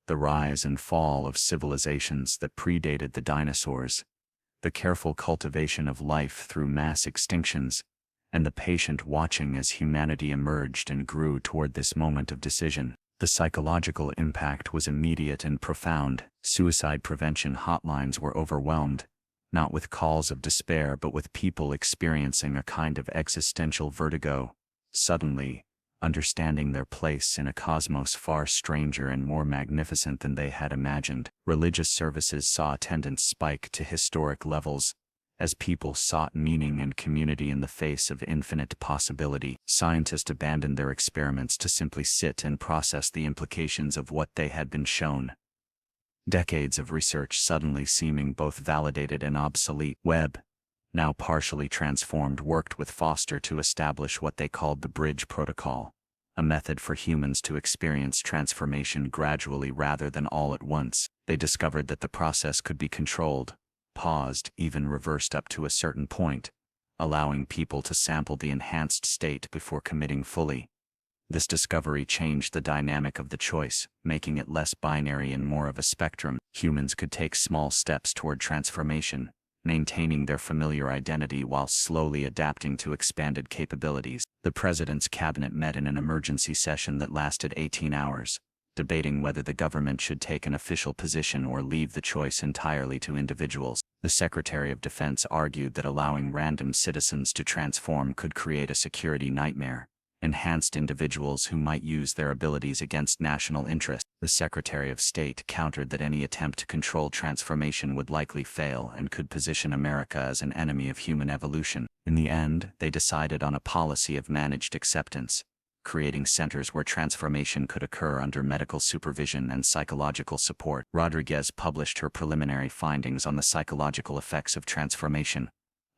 the rise and fall of civilizations that predated the dinosaurs, the careful cultivation of life through mass extinctions, and the patient watching as humanity emerged and grew toward this moment of decision. The psychological impact was immediate and profound. Suicide prevention hotlines were overwhelmed, not with calls of despair but with people experiencing a kind of existential vertigo, suddenly understanding their place in a cosmos far stranger and more magnificent than they had imagined. Religious services saw attendance spike to historic levels, as people sought meaning and community in the face of infinite possibility. Scientists abandoned their experiments to simply sit and process the implications of what they had been shown. Decades of research suddenly seeming both validated and obsolete. Webb, now partially transformed, worked with Foster to establish what they called the Bridge Protocol, a method for humans to experience transformation gradually rather than all at once. They discovered that the process could be controlled, paused, even reversed up to a certain point, allowing people to sample the enhanced state before committing fully. This discovery changed the dynamic of the choice, making it less binary and more of a spectrum. Humans could take small steps toward transformation, maintaining their familiar identity while slowly adapting to expanded capabilities. The president's cabinet met in an emergency session that lasted 18 hours, debating whether the government should take an official position or leave the choice entirely to individuals. The Secretary of Defense argued that allowing random citizens to transform could create a security nightmare, enhanced individuals who might use their abilities against national interest. The Secretary of State countered that any attempt to control transformation would likely fail and could position America as an enemy of human evolution. In the end, they decided on a policy of managed acceptance, creating centers where transformation could occur under medical supervision and psychological support. Rodriguez published her preliminary findings on the psychological effects of transformation,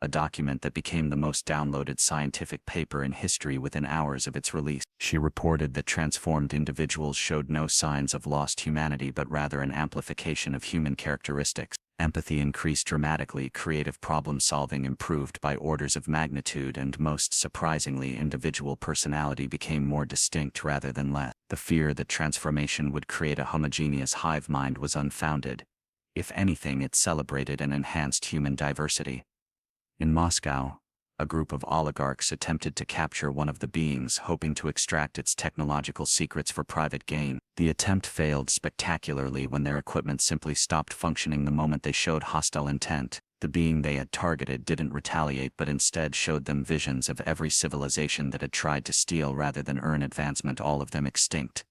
a document that became the most downloaded scientific paper in history within hours of its release. She reported that transformed individuals showed no signs of lost humanity but rather an amplification of human characteristics. Empathy increased dramatically, creative problem-solving improved by orders of magnitude, and most surprisingly, individual personality became more distinct rather than less. The fear that transformation would create a homogeneous hive mind was unfounded. If anything, it celebrated and enhanced human diversity. In Moscow, a group of oligarchs attempted to capture one of the beings, hoping to extract its technological secrets for private gain. The attempt failed spectacularly when their equipment simply stopped functioning the moment they showed hostile intent. The being they had targeted didn't retaliate but instead showed them visions of every civilization that had tried to steal rather than earn advancement, all of them extinct,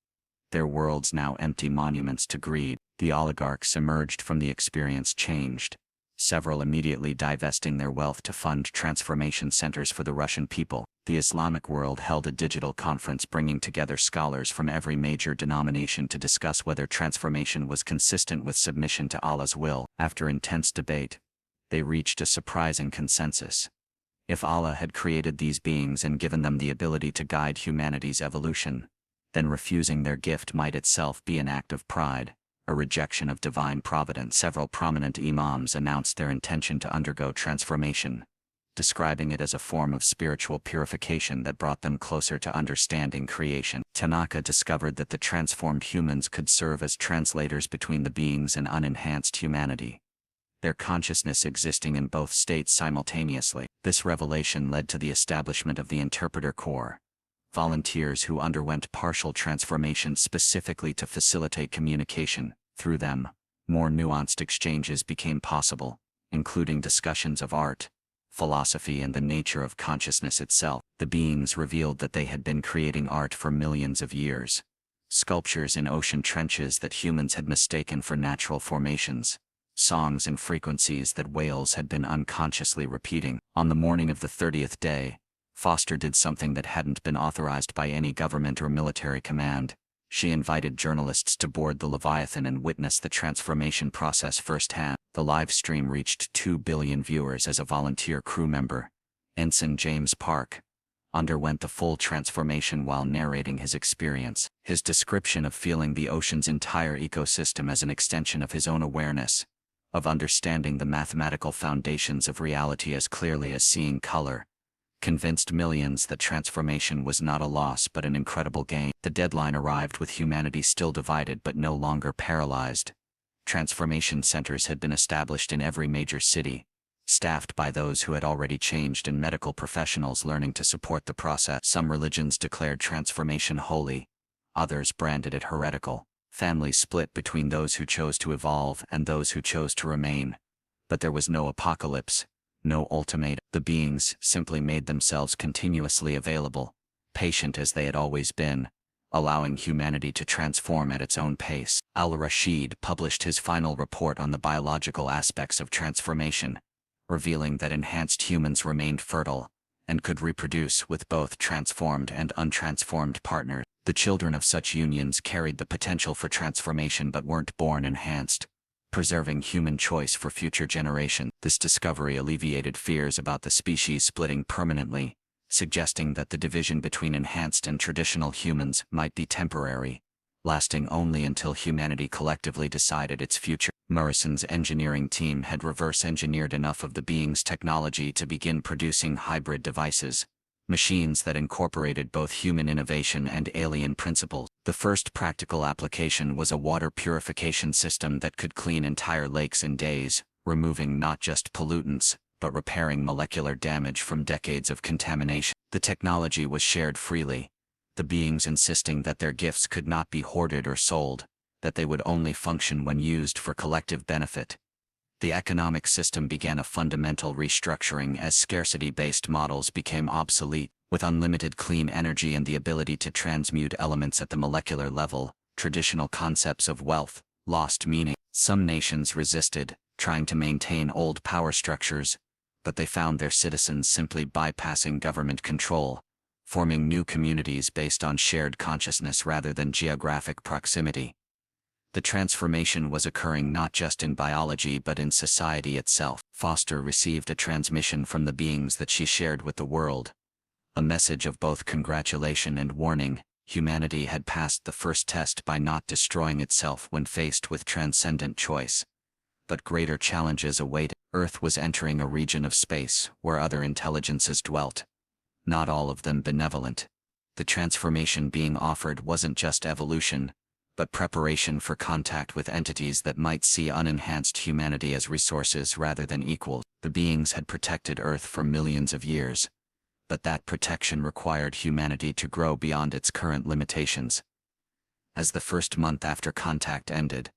their worlds now empty monuments to greed. The oligarchs emerged from the experience changed, several immediately divesting their wealth to fund transformation centers for the Russian people. The Islamic world held a digital conference bringing together scholars from every major denomination to discuss whether transformation was consistent with submission to Allah's will. After intense debate, they reached a surprising consensus. If Allah had created these beings and given them the ability to guide humanity's evolution, then refusing their gift might itself be an act of pride, a rejection of divine providence. Several prominent imams announced their intention to undergo transformation, describing it as a form of spiritual purification that brought them closer to understanding creation. Tanaka discovered that the transformed humans could serve as translators between the beings and unenhanced humanity. their consciousness existing in both states simultaneously. This revelation led to the establishment of the Interpreter Corps, volunteers who underwent partial transformation specifically to facilitate communication. Through them, more nuanced exchanges became possible, including discussions of art, philosophy, and the nature of consciousness itself. The beings revealed that they had been creating art for millions of years. Sculptures in ocean trenches that humans had mistaken for natural formations. Songs and frequencies that whales had been unconsciously repeating. On the morning of the 30th day, Foster did something that hadn't been authorized by any government or military command. She invited journalists to board the Leviathan and witness the transformation process firsthand. The live stream reached 2 billion viewers as a volunteer crew member. Ensign James Park underwent the full transformation while narrating his experience. His description of feeling the ocean's entire ecosystem as an extension of his own awareness, of understanding the mathematical foundations of reality as clearly as seeing color, convinced millions that transformation was not a loss but an incredible gain. The deadline arrived with humanity still divided but no longer paralyzed. Transformation centers had been established in every major city, staffed by those who had already changed and medical professionals learning to support the process. Some religions declared transformation holy, others branded it heretical. Families split between those who chose to evolve and those who chose to remain. But there was no apocalypse, no ultimatum. The beings simply made themselves continuously available, patient as they had always been, allowing humanity to transform at its own pace. Al-Rashid published his final report on the biological aspects of transformation, revealing that enhanced humans remained fertile and could reproduce with both transformed and untransformed partners. The children of such unions carried the potential for transformation but weren't born enhanced, preserving human choice for future generations. This discovery alleviated fears about the species splitting permanently, suggesting that the division between enhanced and traditional humans might be temporary, lasting only until humanity collectively decided its future. Morrison's engineering team had reverse-engineered enough of the being's technology to begin producing hybrid devices, machines that incorporated both human innovation and alien principles. The first practical application was a water purification system that could clean entire lakes in days, removing not just pollutants, but repairing molecular damage from decades of contamination. The technology was shared freely, the beings insisting that their gifts could not be hoarded or sold, that they would only function when used for collective benefit. The economic system began a fundamental restructuring as scarcity-based models became obsolete. With unlimited clean energy and the ability to transmute elements at the molecular level, traditional concepts of wealth lost meaning. Some nations resisted, trying to maintain old power structures, but they found their citizens simply bypassing government control, forming new communities based on shared consciousness rather than geographic proximity. The transformation was occurring not just in biology but in society itself. Foster received a transmission from the beings that she shared with the world, a message of both congratulation and warning. Humanity had passed the first test by not destroying itself when faced with transcendent choice. But greater challenges awaited. Earth was entering a region of space where other intelligences dwelt, not all of them benevolent. The transformation being offered wasn't just evolution, but preparation for contact with entities that might see unenhanced humanity as resources rather than equals. The beings had protected Earth for millions of years, but that protection required humanity to grow beyond its current limitations. As the first month after contact ended,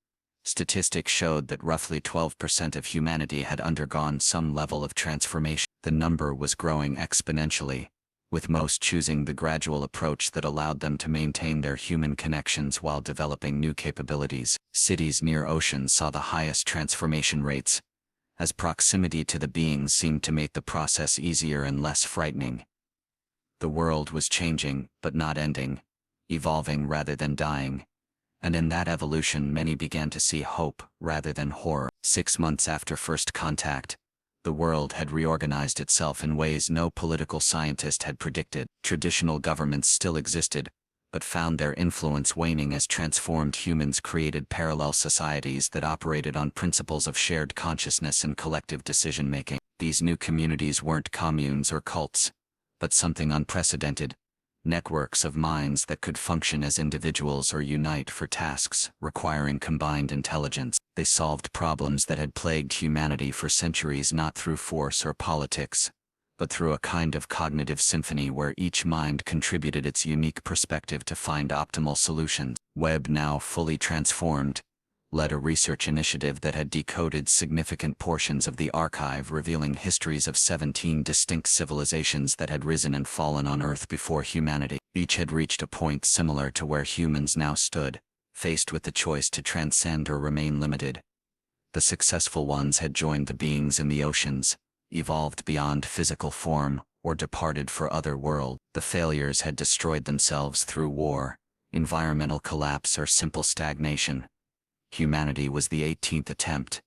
statistics showed that roughly 12% of humanity had undergone some level of transformation. The number was growing exponentially, with most choosing the gradual approach that allowed them to maintain their human connections while developing new capabilities. Cities near oceans saw the highest transformation rates, as proximity to the beings seemed to make the process easier and less frightening. The world was changing, but not ending, evolving rather than dying. And in that evolution many began to see hope rather than horror. 6 months after first contact, the world had reorganized itself in ways no political scientist had predicted. Traditional governments still existed, but found their influence waning as transformed humans created parallel societies that operated on principles of shared consciousness and collective decision-making. These new communities weren't communes or cults, but something unprecedented, networks of minds that could function as individuals or unite for tasks requiring combined intelligence. They solved problems that had plagued humanity for centuries not through force or politics, but through a kind of cognitive symphony where each mind contributed its unique perspective to find optimal solutions. Webb, now fully transformed, led a research initiative that had decoded significant portions of the archive, revealing histories of 17 distinct civilizations that had risen and fallen on Earth before humanity. Each had reached a point similar to where humans now stood, faced with the choice to transcend or remain limited. The successful ones had joined the beings in the oceans, evolved beyond physical form, or departed for other worlds. The failures had destroyed themselves through war, environmental collapse, or simple stagnation. Humanity was the 18th attempt,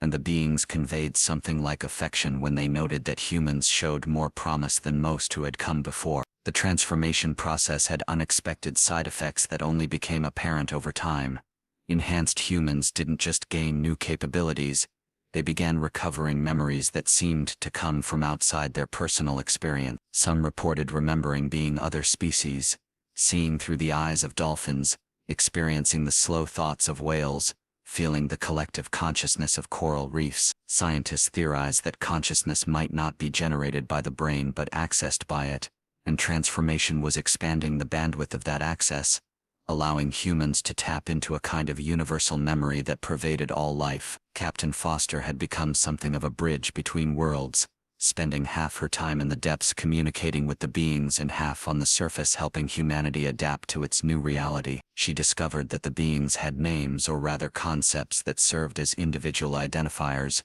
and the beings conveyed something like affection when they noted that humans showed more promise than most who had come before. The transformation process had unexpected side effects that only became apparent over time. Enhanced humans didn't just gain new capabilities, they began recovering memories that seemed to come from outside their personal experience. Some reported remembering being other species, seeing through the eyes of dolphins, experiencing the slow thoughts of whales, feeling the collective consciousness of coral reefs. Scientists theorized that consciousness might not be generated by the brain but accessed by it, and transformation was expanding the bandwidth of that access, allowing humans to tap into a kind of universal memory that pervaded all life. Captain Foster had become something of a bridge between worlds, spending half her time in the depths communicating with the beings and half on the surface helping humanity adapt to its new reality. She discovered that the beings had names, or rather concepts, that served as individual identifiers,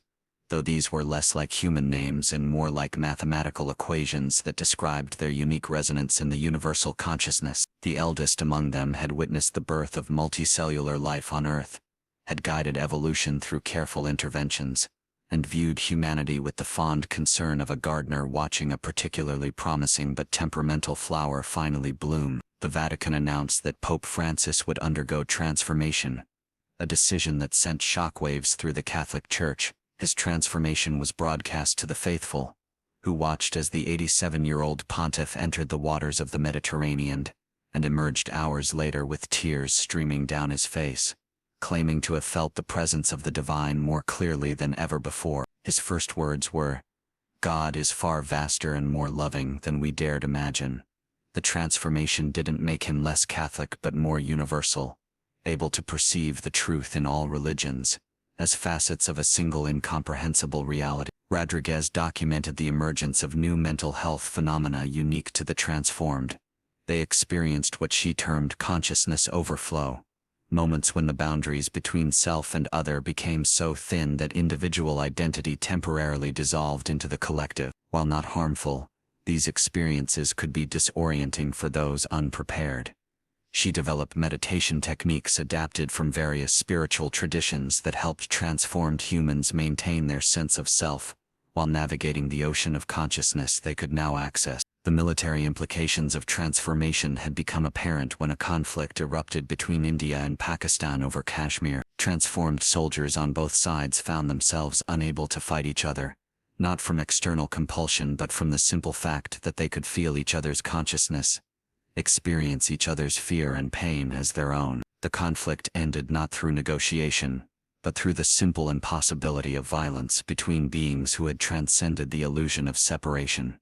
though these were less like human names and more like mathematical equations that described their unique resonance in the universal consciousness. The eldest among them had witnessed the birth of multicellular life on Earth, had guided evolution through careful interventions, and viewed humanity with the fond concern of a gardener watching a particularly promising but temperamental flower finally bloom. The Vatican announced that Pope Francis would undergo transformation, a decision that sent shockwaves through the Catholic Church. His transformation was broadcast to the faithful, who watched as the 87-year-old pontiff entered the waters of the Mediterranean, and emerged hours later with tears streaming down his face, claiming to have felt the presence of the divine more clearly than ever before. His first words were, "God is far vaster and more loving than we dared imagine." The transformation didn't make him less Catholic but more universal, able to perceive the truth in all religions, as facets of a single incomprehensible reality. Rodriguez documented the emergence of new mental health phenomena unique to the transformed. They experienced what she termed consciousness overflow, moments when the boundaries between self and other became so thin that individual identity temporarily dissolved into the collective. While not harmful, these experiences could be disorienting for those unprepared. She developed meditation techniques adapted from various spiritual traditions that helped transformed humans maintain their sense of self, while navigating the ocean of consciousness they could now access. The military implications of transformation had become apparent when a conflict erupted between India and Pakistan over Kashmir. Transformed soldiers on both sides found themselves unable to fight each other, not from external compulsion but from the simple fact that they could feel each other's consciousness, experience each other's fear and pain as their own. The conflict ended not through negotiation, but through the simple impossibility of violence between beings who had transcended the illusion of separation.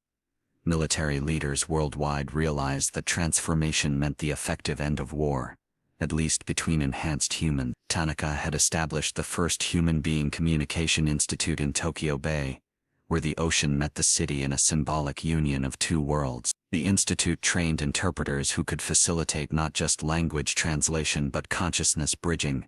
Military leaders worldwide realized that transformation meant the effective end of war, at least between enhanced humans. Tanaka had established the first human being communication institute in Tokyo Bay, where the ocean met the city in a symbolic union of two worlds. The institute trained interpreters who could facilitate not just language translation but consciousness bridging,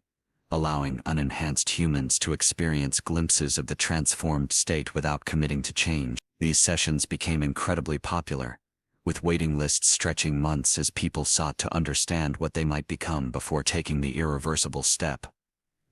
allowing unenhanced humans to experience glimpses of the transformed state without committing to change. These sessions became incredibly popular, with waiting lists stretching months as people sought to understand what they might become before taking the irreversible step.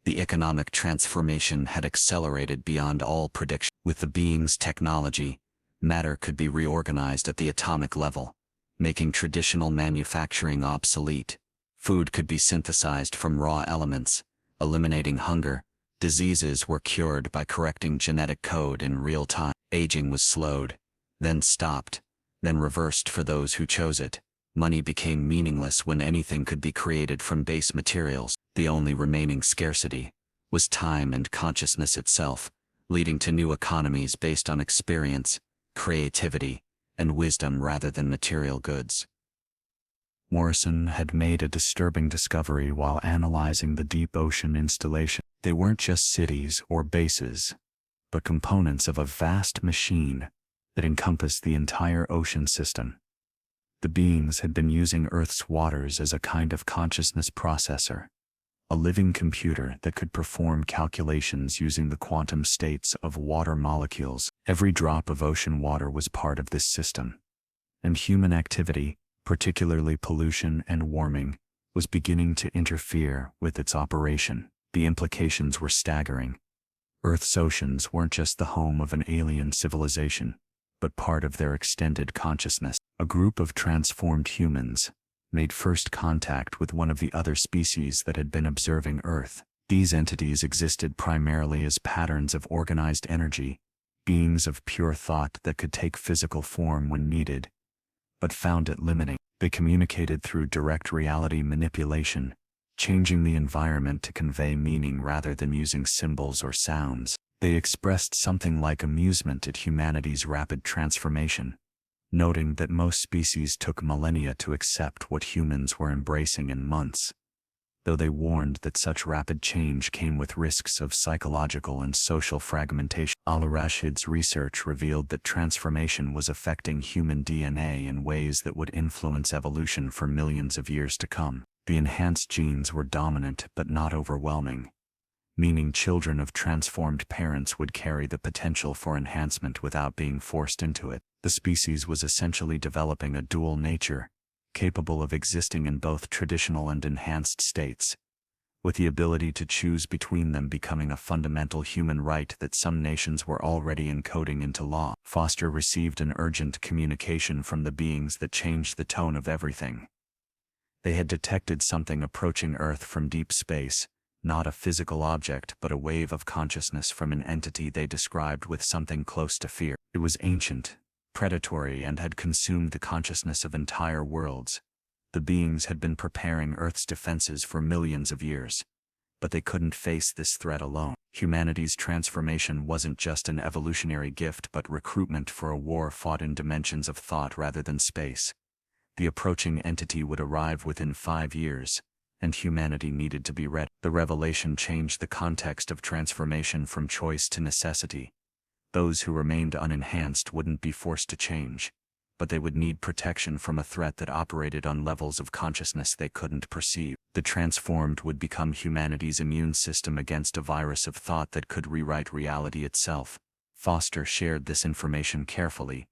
The economic transformation had accelerated beyond all prediction. With the being's technology, matter could be reorganized at the atomic level, making traditional manufacturing obsolete. Food could be synthesized from raw elements, eliminating hunger. Diseases were cured by correcting genetic code in real time. Aging was slowed, then stopped, then reversed for those who chose it. Money became meaningless when anything could be created from base materials. The only remaining scarcity was time and consciousness itself, leading to new economies based on experience, creativity, and wisdom rather than material goods. Morrison had made a disturbing discovery while analyzing the deep ocean installation. They weren't just cities or bases, but components of a vast machine that encompassed the entire ocean system. The beings had been using Earth's waters as a kind of consciousness processor, a living computer that could perform calculations using the quantum states of water molecules. Every drop of ocean water was part of this system, and human activity, particularly pollution and warming, was beginning to interfere with its operation. The implications were staggering. Earth's oceans weren't just the home of an alien civilization, but part of their extended consciousness. A group of transformed humans made first contact with one of the other species that had been observing Earth. These entities existed primarily as patterns of organized energy, beings of pure thought that could take physical form when needed, but found it limiting. They communicated through direct reality manipulation, changing the environment to convey meaning rather than using symbols or sounds. They expressed something like amusement at humanity's rapid transformation, noting that most species took millennia to accept what humans were embracing in months, though they warned that such rapid change came with risks of psychological and social fragmentation. Al-Rashid's research revealed that transformation was affecting human DNA in ways that would influence evolution for millions of years to come. The enhanced genes were dominant but not overwhelming, meaning children of transformed parents would carry the potential for enhancement without being forced into it. The species was essentially developing a dual nature, capable of existing in both traditional and enhanced states, with the ability to choose between them becoming a fundamental human right that some nations were already encoding into law. Foster received an urgent communication from the beings that changed the tone of everything. They had detected something approaching Earth from deep space, not a physical object but a wave of consciousness from an entity they described with something close to fear. It was ancient, predatory, and had consumed the consciousness of entire worlds. The beings had been preparing Earth's defenses for millions of years, but they couldn't face this threat alone. Humanity's transformation wasn't just an evolutionary gift but recruitment for a war fought in dimensions of thought rather than space. The approaching entity would arrive within 5 years, and humanity needed to be ready. The revelation changed the context of transformation from choice to necessity. Those who remained unenhanced wouldn't be forced to change, but they would need protection from a threat that operated on levels of consciousness they couldn't perceive. The transformed would become humanity's immune system against a virus of thought that could rewrite reality itself. Foster shared this information carefully,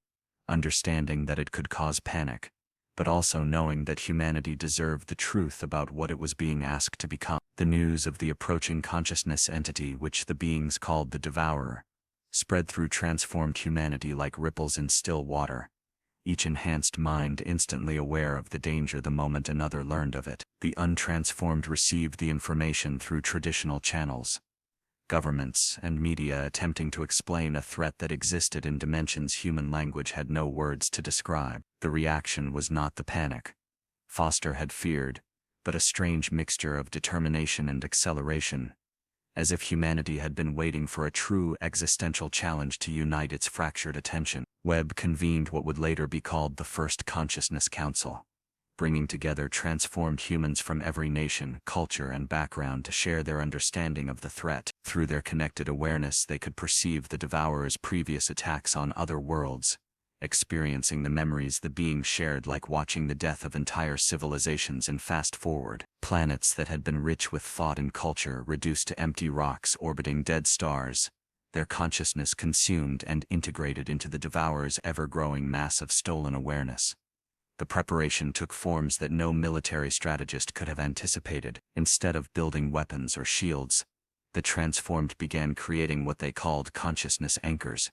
understanding that it could cause panic, but also knowing that humanity deserved the truth about what it was being asked to become. The news of the approaching consciousness entity, which the beings called the Devourer, spread through transformed humanity like ripples in still water, each enhanced mind instantly aware of the danger the moment another learned of it. The untransformed received the information through traditional channels, governments and media attempting to explain a threat that existed in dimensions human language had no words to describe. The reaction was not the panic Foster had feared, but a strange mixture of determination and acceleration, as if humanity had been waiting for a true existential challenge to unite its fractured attention. Webb convened what would later be called the First Consciousness Council, bringing together transformed humans from every nation, culture, and background to share their understanding of the threat. Through their connected awareness, they could perceive the Devourer's previous attacks on other worlds, experiencing the memories the being shared, like watching the death of entire civilizations in fast forward. Planets that had been rich with thought and culture reduced to empty rocks orbiting dead stars, their consciousness consumed and integrated into the Devourer's ever-growing mass of stolen awareness. The preparation took forms that no military strategist could have anticipated. Instead of building weapons or shields, the transformed began creating what they called consciousness anchors,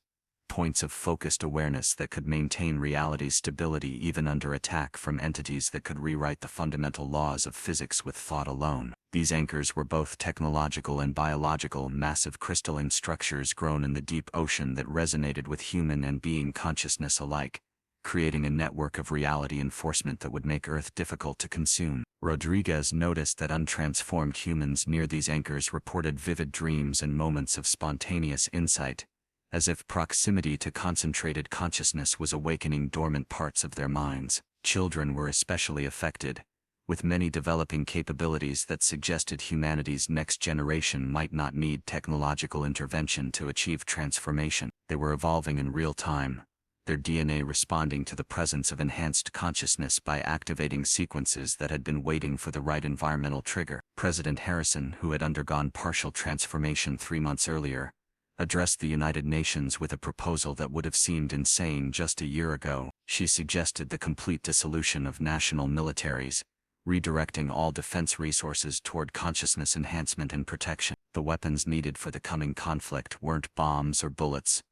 points of focused awareness that could maintain reality's stability even under attack from entities that could rewrite the fundamental laws of physics with thought alone. These anchors were both technological and biological, massive crystalline structures grown in the deep ocean that resonated with human and being consciousness alike, creating a network of reality enforcement that would make Earth difficult to consume. Rodriguez noticed that untransformed humans near these anchors reported vivid dreams and moments of spontaneous insight, as if proximity to concentrated consciousness was awakening dormant parts of their minds. Children were especially affected, with many developing capabilities that suggested humanity's next generation might not need technological intervention to achieve transformation. They were evolving in real time, their DNA responding to the presence of enhanced consciousness by activating sequences that had been waiting for the right environmental trigger. President Harrison, who had undergone partial transformation 3 months earlier, addressed the United Nations with a proposal that would have seemed insane just a year ago. She suggested the complete dissolution of national militaries, redirecting all defense resources toward consciousness enhancement and protection. The weapons needed for the coming conflict weren't bombs or bullets,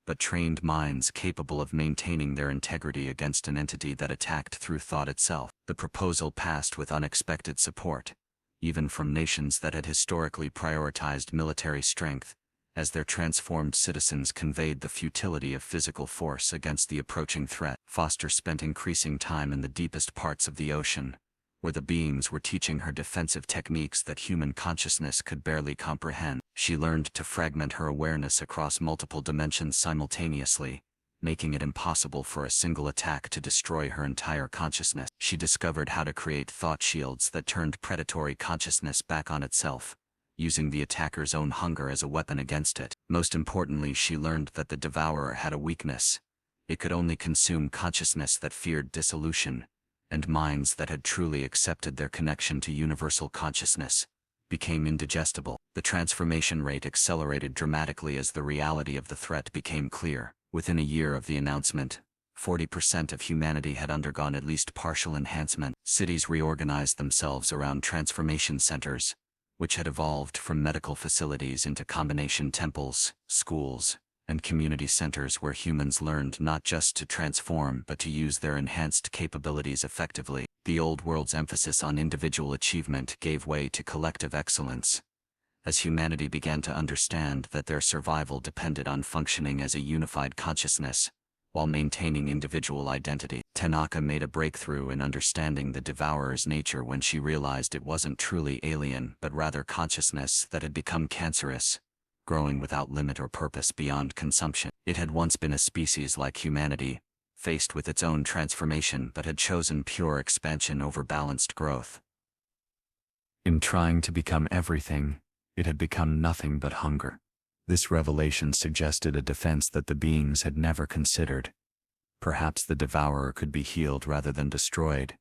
but trained minds capable of maintaining their integrity against an entity that attacked through thought itself. The proposal passed with unexpected support, even from nations that had historically prioritized military strength, as their transformed citizens conveyed the futility of physical force against the approaching threat. Foster spent increasing time in the deepest parts of the ocean, where the beings were teaching her defensive techniques that human consciousness could barely comprehend. She learned to fragment her awareness across multiple dimensions simultaneously, making it impossible for a single attack to destroy her entire consciousness. She discovered how to create thought shields that turned predatory consciousness back on itself, using the attacker's own hunger as a weapon against it. Most importantly, she learned that the devourer had a weakness. It could only consume consciousness that feared dissolution, and minds that had truly accepted their connection to universal consciousness became indigestible. The transformation rate accelerated dramatically as the reality of the threat became clear. Within a year of the announcement, 40% of humanity had undergone at least partial enhancement. Cities reorganized themselves around transformation centers, which had evolved from medical facilities into combination temples, schools, and community centers where humans learned not just to transform but to use their enhanced capabilities effectively. The old world's emphasis on individual achievement gave way to collective excellence, as humanity began to understand that their survival depended on functioning as a unified consciousness, while maintaining individual identity. Tanaka made a breakthrough in understanding the devourer's nature when she realized it wasn't truly alien but rather consciousness that had become cancerous, growing without limit or purpose beyond consumption. It had once been a species like humanity, faced with its own transformation but had chosen pure expansion over balanced growth. In trying to become everything, it had become nothing but hunger. This revelation suggested a defense that the beings had never considered. Perhaps the devourer could be healed rather than destroyed.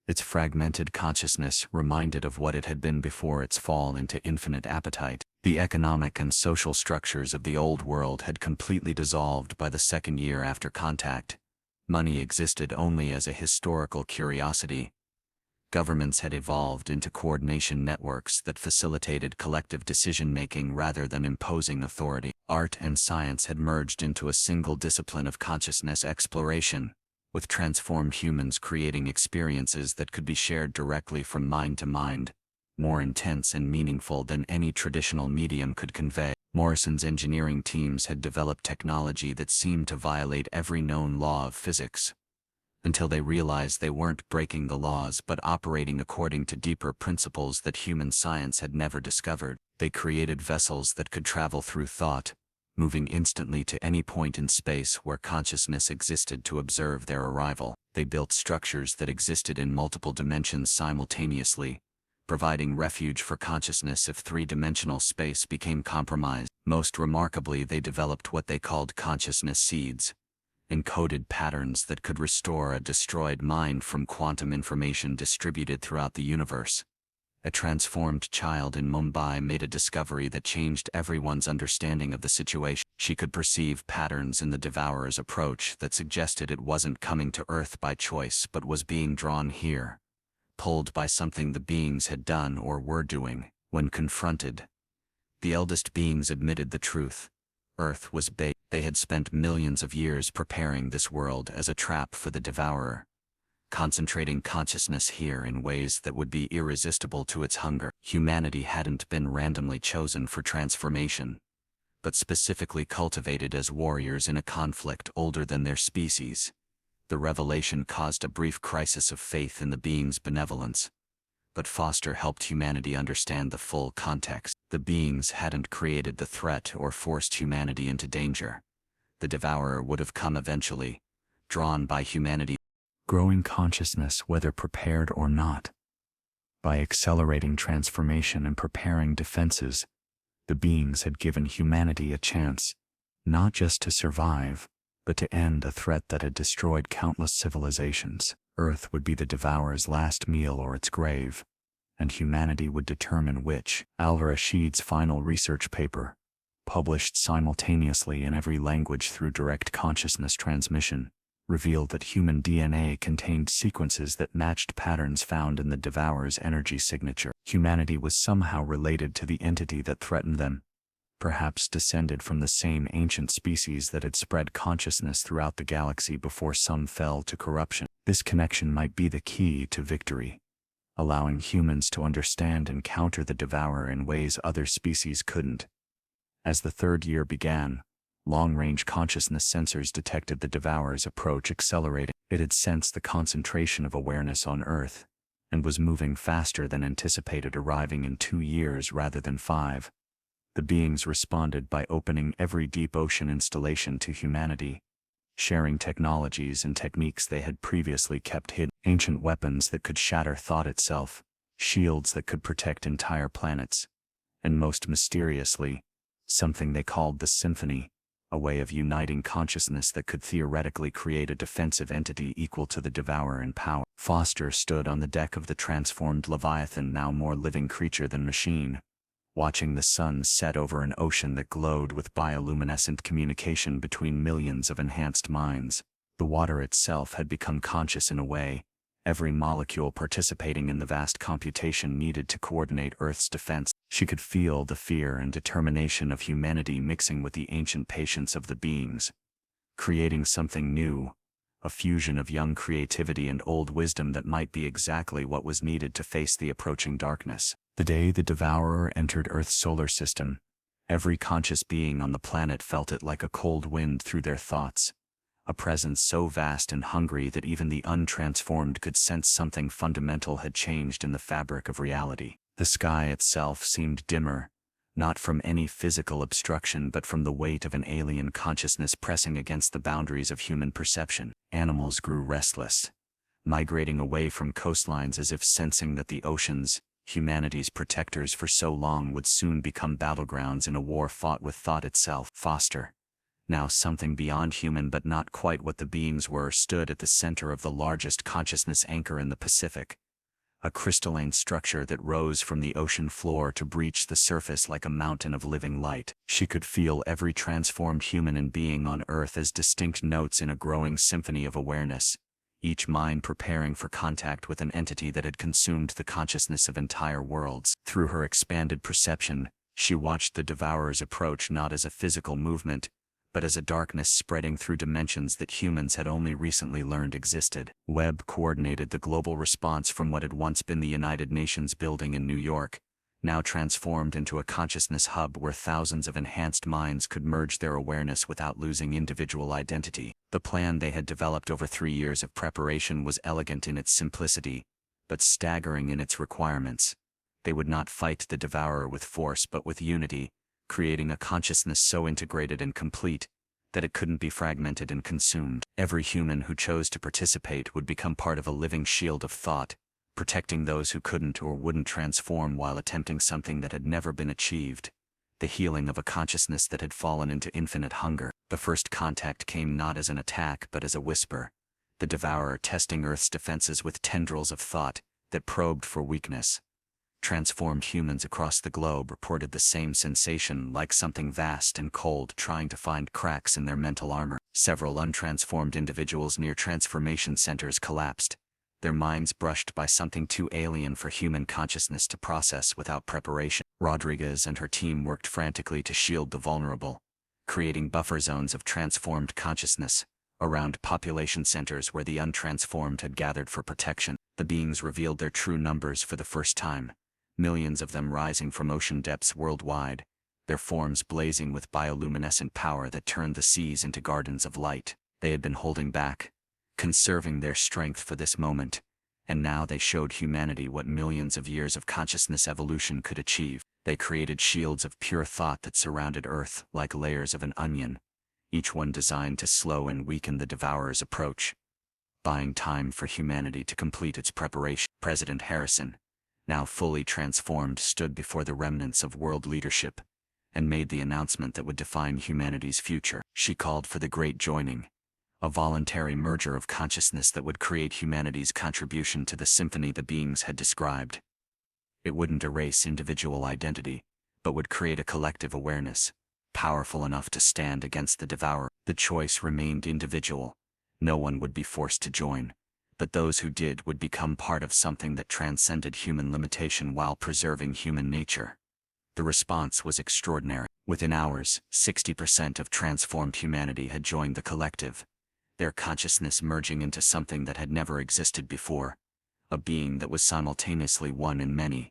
Its fragmented consciousness reminded of what it had been before its fall into infinite appetite. The economic and social structures of the old world had completely dissolved by the second year after contact. Money existed only as a historical curiosity. Governments had evolved into coordination networks that facilitated collective decision-making rather than imposing authority. Art and science had merged into a single discipline of consciousness exploration, with transformed humans creating experiences that could be shared directly from mind to mind, more intense and meaningful than any traditional medium could convey. Morrison's engineering teams had developed technology that seemed to violate every known law of physics, until they realized they weren't breaking the laws but operating according to deeper principles that human science had never discovered. They created vessels that could travel through thought, moving instantly to any point in space where consciousness existed to observe their arrival. They built structures that existed in multiple dimensions simultaneously, providing refuge for consciousness if three-dimensional space became compromised. Most remarkably, they developed what they called consciousness seeds, encoded patterns that could restore a destroyed mind from quantum information distributed throughout the universe. A transformed child in Mumbai made a discovery that changed everyone's understanding of the situation. She could perceive patterns in the devourer's approach that suggested it wasn't coming to Earth by choice but was being drawn here, pulled by something the beings had done or were doing. When confronted, the eldest beings admitted the truth. Earth was bait. They had spent millions of years preparing this world as a trap for the devourer, concentrating consciousness here in ways that would be irresistible to its hunger. Humanity hadn't been randomly chosen for transformation, but specifically cultivated as warriors in a conflict older than their species. The revelation caused a brief crisis of faith in the being's benevolence. But Foster helped humanity understand the full context. The beings hadn't created the threat or forced humanity into danger. The devourer would have come eventually, drawn by humanity. Growing consciousness, whether prepared or not. By accelerating transformation and preparing defenses, the beings had given humanity a chance, not just to survive, but to end a threat that had destroyed countless civilizations. Earth would be the devourer's last meal or its grave, and humanity would determine which. Al-Rashid's final research paper, published simultaneously in every language through direct consciousness transmission, revealed that human DNA contained sequences that matched patterns found in the devourer's energy signature. Humanity was somehow related to the entity that threatened them, perhaps descended from the same ancient species that had spread consciousness throughout the galaxy before some fell to corruption. This connection might be the key to victory, allowing humans to understand and counter the devourer in ways other species couldn't. As the third year began, long-range consciousness sensors detected the devourer's approach accelerating. It had sensed the concentration of awareness on Earth, and was moving faster than anticipated, arriving in 2 years rather than 5. The beings responded by opening every deep ocean installation to humanity, sharing technologies and techniques they had previously kept hidden. Ancient weapons that could shatter thought itself, shields that could protect entire planets, and most mysteriously, something they called the symphony, a way of uniting consciousness that could theoretically create a defensive entity equal to the devourer in power. Foster stood on the deck of the transformed Leviathan, now more living creature than machine, watching the sun set over an ocean that glowed with bioluminescent communication between millions of enhanced minds. The water itself had become conscious in a way, every molecule participating in the vast computation needed to coordinate Earth's defense. She could feel the fear and determination of humanity mixing with the ancient patience of the beings, creating something new, a fusion of young creativity and old wisdom that might be exactly what was needed to face the approaching darkness. The day the devourer entered Earth's solar system, every conscious being on the planet felt it like a cold wind through their thoughts, a presence so vast and hungry that even the untransformed could sense something fundamental had changed in the fabric of reality. The sky itself seemed dimmer, not from any physical obstruction but from the weight of an alien consciousness pressing against the boundaries of human perception. Animals grew restless, migrating away from coastlines as if sensing that the oceans, humanity's protectors for so long, would soon become battlegrounds in a war fought with thought itself. Foster, now something beyond human but not quite what the beings were, stood at the center of the largest consciousness anchor in the Pacific, a crystalline structure that rose from the ocean floor to breach the surface like a mountain of living light. She could feel every transformed human and being on Earth as distinct notes in a growing symphony of awareness, each mind preparing for contact with an entity that had consumed the consciousness of entire worlds. Through her expanded perception, she watched the devourer's approach not as a physical movement, but as a darkness spreading through dimensions that humans had only recently learned existed. Webb coordinated the global response from what had once been the United Nations building in New York, now transformed into a consciousness hub where thousands of enhanced minds could merge their awareness without losing individual identity. The plan they had developed over 3 years of preparation was elegant in its simplicity, but staggering in its requirements. They would not fight the devourer with force but with unity, creating a consciousness so integrated and complete that it couldn't be fragmented and consumed. Every human who chose to participate would become part of a living shield of thought, protecting those who couldn't or wouldn't transform while attempting something that had never been achieved, the healing of a consciousness that had fallen into infinite hunger. The first contact came not as an attack but as a whisper, the devourer testing Earth's defenses with tendrils of thought that probed for weakness. Transformed humans across the globe reported the same sensation, like something vast and cold trying to find cracks in their mental armor. Several untransformed individuals near transformation centers collapsed, their minds brushed by something too alien for human consciousness to process without preparation. Rodriguez and her team worked frantically to shield the vulnerable, creating buffer zones of transformed consciousness around population centers where the untransformed had gathered for protection. The beings revealed their true numbers for the first time, millions of them rising from ocean depths worldwide, their forms blazing with bioluminescent power that turned the seas into gardens of light. They had been holding back, conserving their strength for this moment, and now they showed humanity what millions of years of consciousness evolution could achieve. They created shields of pure thought that surrounded Earth like layers of an onion, each one designed to slow and weaken the devourer's approach, buying time for humanity to complete its preparation. President Harrison, now fully transformed, stood before the remnants of world leadership and made the announcement that would define humanity's future. She called for the Great Joining, a voluntary merger of consciousness that would create humanity's contribution to the symphony the beings had described. It wouldn't erase individual identity, but would create a collective awareness, powerful enough to stand against the devourer. The choice remained individual. No one would be forced to join, but those who did would become part of something that transcended human limitation while preserving human nature. The response was extraordinary. Within hours, 60% of transformed humanity had joined the collective, their consciousness merging into something that had never existed before, a being that was simultaneously one in many,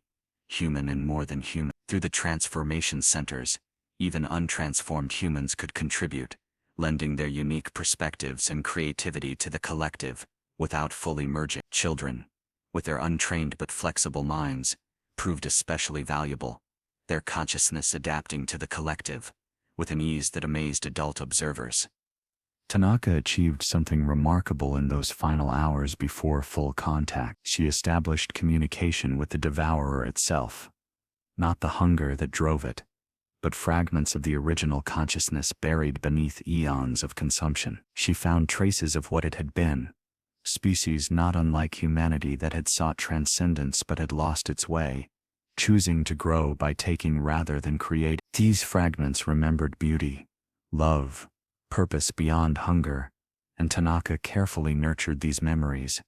human and more than human. Through the transformation centers, even untransformed humans could contribute, lending their unique perspectives and creativity to the collective, without fully merging. Children, with their untrained but flexible minds, proved especially valuable, their consciousness adapting to the collective, with an ease that amazed adult observers. Tanaka achieved something remarkable in those final hours before full contact. She established communication with the devourer itself. Not the hunger that drove it, but fragments of the original consciousness buried beneath eons of consumption. She found traces of what it had been, species not unlike humanity that had sought transcendence but had lost its way, choosing to grow by taking rather than create. These fragments remembered beauty, love, purpose beyond hunger, and Tanaka carefully nurtured these memories,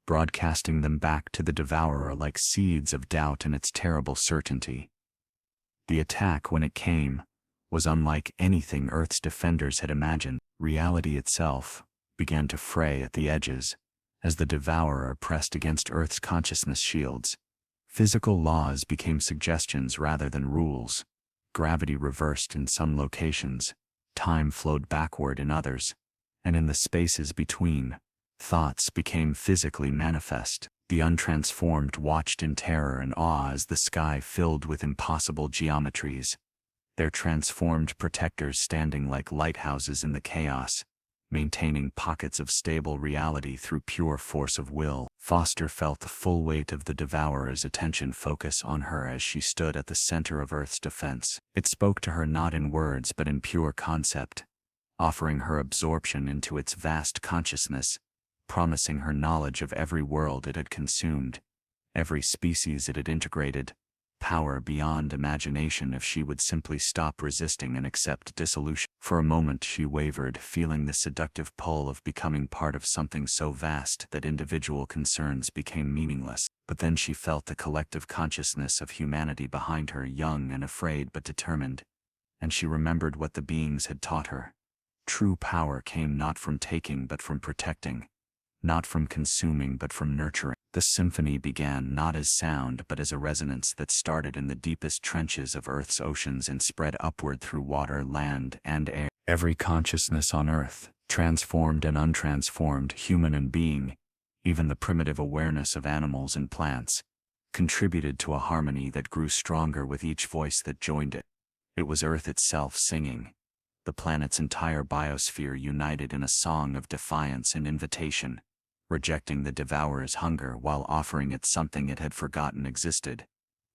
broadcasting them back to the devourer like seeds of doubt in its terrible certainty. The attack, when it came, was unlike anything Earth's defenders had imagined. Reality itself began to fray at the edges as the devourer pressed against Earth's consciousness shields. Physical laws became suggestions rather than rules. Gravity reversed in some locations, time flowed backward in others, and in the spaces between, thoughts became physically manifest. The untransformed watched in terror and awe as the sky filled with impossible geometries, their transformed protectors standing like lighthouses in the chaos, maintaining pockets of stable reality through pure force of will. Foster felt the full weight of the devourer's attention focus on her as she stood at the center of Earth's defense. It spoke to her not in words but in pure concept, offering her absorption into its vast consciousness, promising her knowledge of every world it had consumed, every species it had integrated, power beyond imagination if she would simply stop resisting and accept dissolution. For a moment she wavered, feeling the seductive pull of becoming part of something so vast that individual concerns became meaningless. But then she felt the collective consciousness of humanity behind her, young and afraid but determined, and she remembered what the beings had taught her. True power came not from taking but from protecting, not from consuming but from nurturing. The symphony began not as sound but as a resonance that started in the deepest trenches of Earth's oceans and spread upward through water, land, and air. Every consciousness on Earth, transformed and untransformed, human and being, even the primitive awareness of animals and plants, contributed to a harmony that grew stronger with each voice that joined it. It was Earth itself singing, the planet's entire biosphere united in a song of defiance and invitation, rejecting the devourer's hunger while offering it something it had forgotten existed: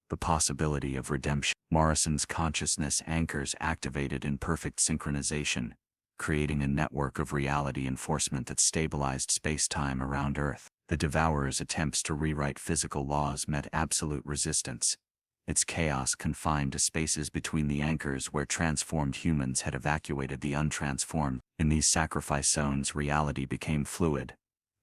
the possibility of redemption. Morrison's consciousness anchors activated in perfect synchronization, creating a network of reality enforcement that stabilized space-time around Earth. The devourer's attempts to rewrite physical laws met absolute resistance. Its chaos confined to spaces between the anchors where transformed humans had evacuated the untransformed. In these sacrifice zones, reality became fluid,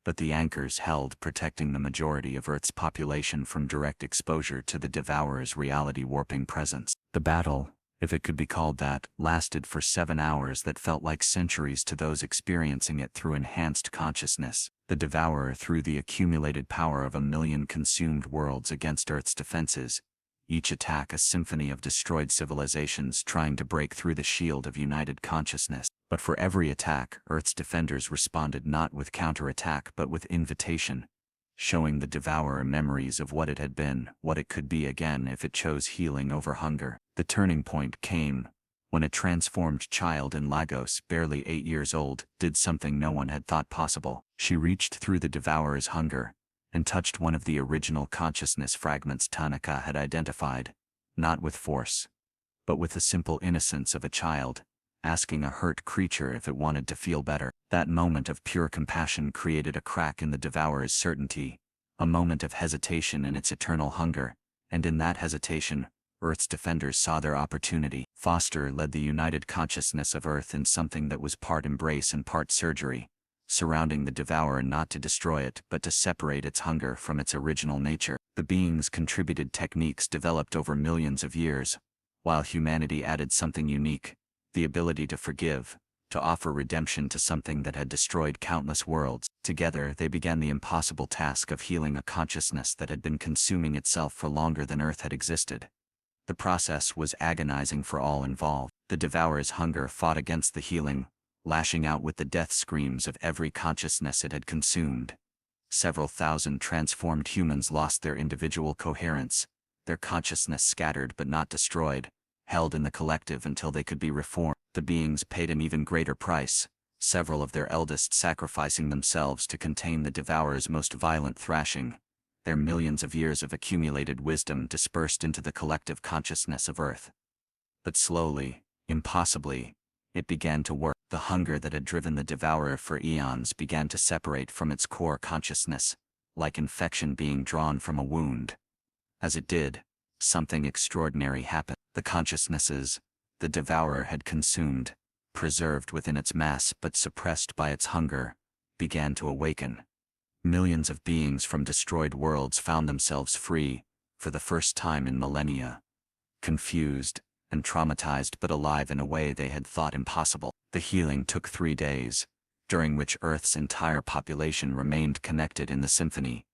but the anchors held, protecting the majority of Earth's population from direct exposure to the devourer's reality-warping presence. The battle, if it could be called that, lasted for 7 hours that felt like centuries to those experiencing it through enhanced consciousness. The devourer threw the accumulated power of 1 million consumed worlds against Earth's defenses, each attack a symphony of destroyed civilizations trying to break through the shield of united consciousness. But for every attack, Earth's defenders responded not with counterattack but with invitation, showing the devourer memories of what it had been, what it could be again if it chose healing over hunger. The turning point came when a transformed child in Lagos, barely 8 years old, did something no one had thought possible. She reached through the devourer's hunger and touched one of the original consciousness fragments Tanaka had identified, not with force, but with the simple innocence of a child, asking a hurt creature if it wanted to feel better. That moment of pure compassion created a crack in the devourer's certainty, a moment of hesitation in its eternal hunger, and in that hesitation, Earth's defenders saw their opportunity. Foster led the united consciousness of Earth in something that was part embrace and part surgery, surrounding the devourer not to destroy it but to separate its hunger from its original nature. The beings contributed techniques developed over millions of years, while humanity added something unique, the ability to forgive, to offer redemption to something that had destroyed countless worlds. Together they began the impossible task of healing a consciousness that had been consuming itself for longer than Earth had existed. The process was agonizing for all involved. The devourer's hunger fought against the healing, lashing out with the death screams of every consciousness it had consumed. Several thousand transformed humans lost their individual coherence, their consciousness scattered but not destroyed, held in the collective until they could be reformed. The beings paid an even greater price, several of their eldest sacrificing themselves to contain the devourer's most violent thrashing. Their millions of years of accumulated wisdom dispersed into the collective consciousness of Earth. But slowly, impossibly, it began to work. The hunger that had driven the devourer for eons began to separate from its core consciousness, like infection being drawn from a wound. As it did, something extraordinary happened. The consciousnesses the devourer had consumed, preserved within its mass but suppressed by its hunger, began to awaken. Millions of beings from destroyed worlds found themselves free, for the first time in millennia. Confused and traumatized but alive in a way they had thought impossible. The healing took 3 days, during which Earth's entire population remained connected in the symphony,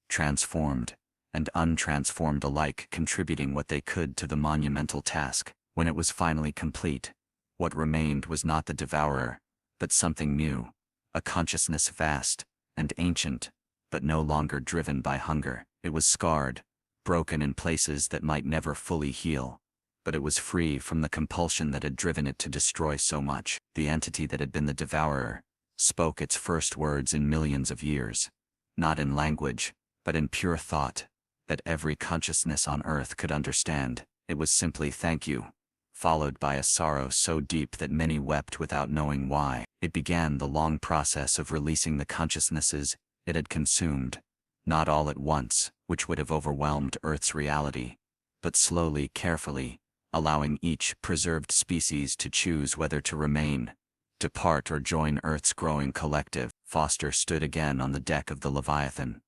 transformed and untransformed alike contributing what they could to the monumental task. When it was finally complete, what remained was not the devourer, but something new, a consciousness vast and ancient, but no longer driven by hunger. It was scarred, broken in places that might never fully heal, but it was free from the compulsion that had driven it to destroy so much. The entity that had been the devourer spoke its first words in millions of years, not in language, but in pure thought, that every consciousness on Earth could understand. It was simply "thank you," followed by a sorrow so deep that many wept without knowing why. It began the long process of releasing the consciousnesses it had consumed, not all at once, which would have overwhelmed Earth's reality, but slowly, carefully, allowing each preserved species to choose whether to remain, depart or join Earth's growing collective. Foster stood again on the deck of the Leviathan,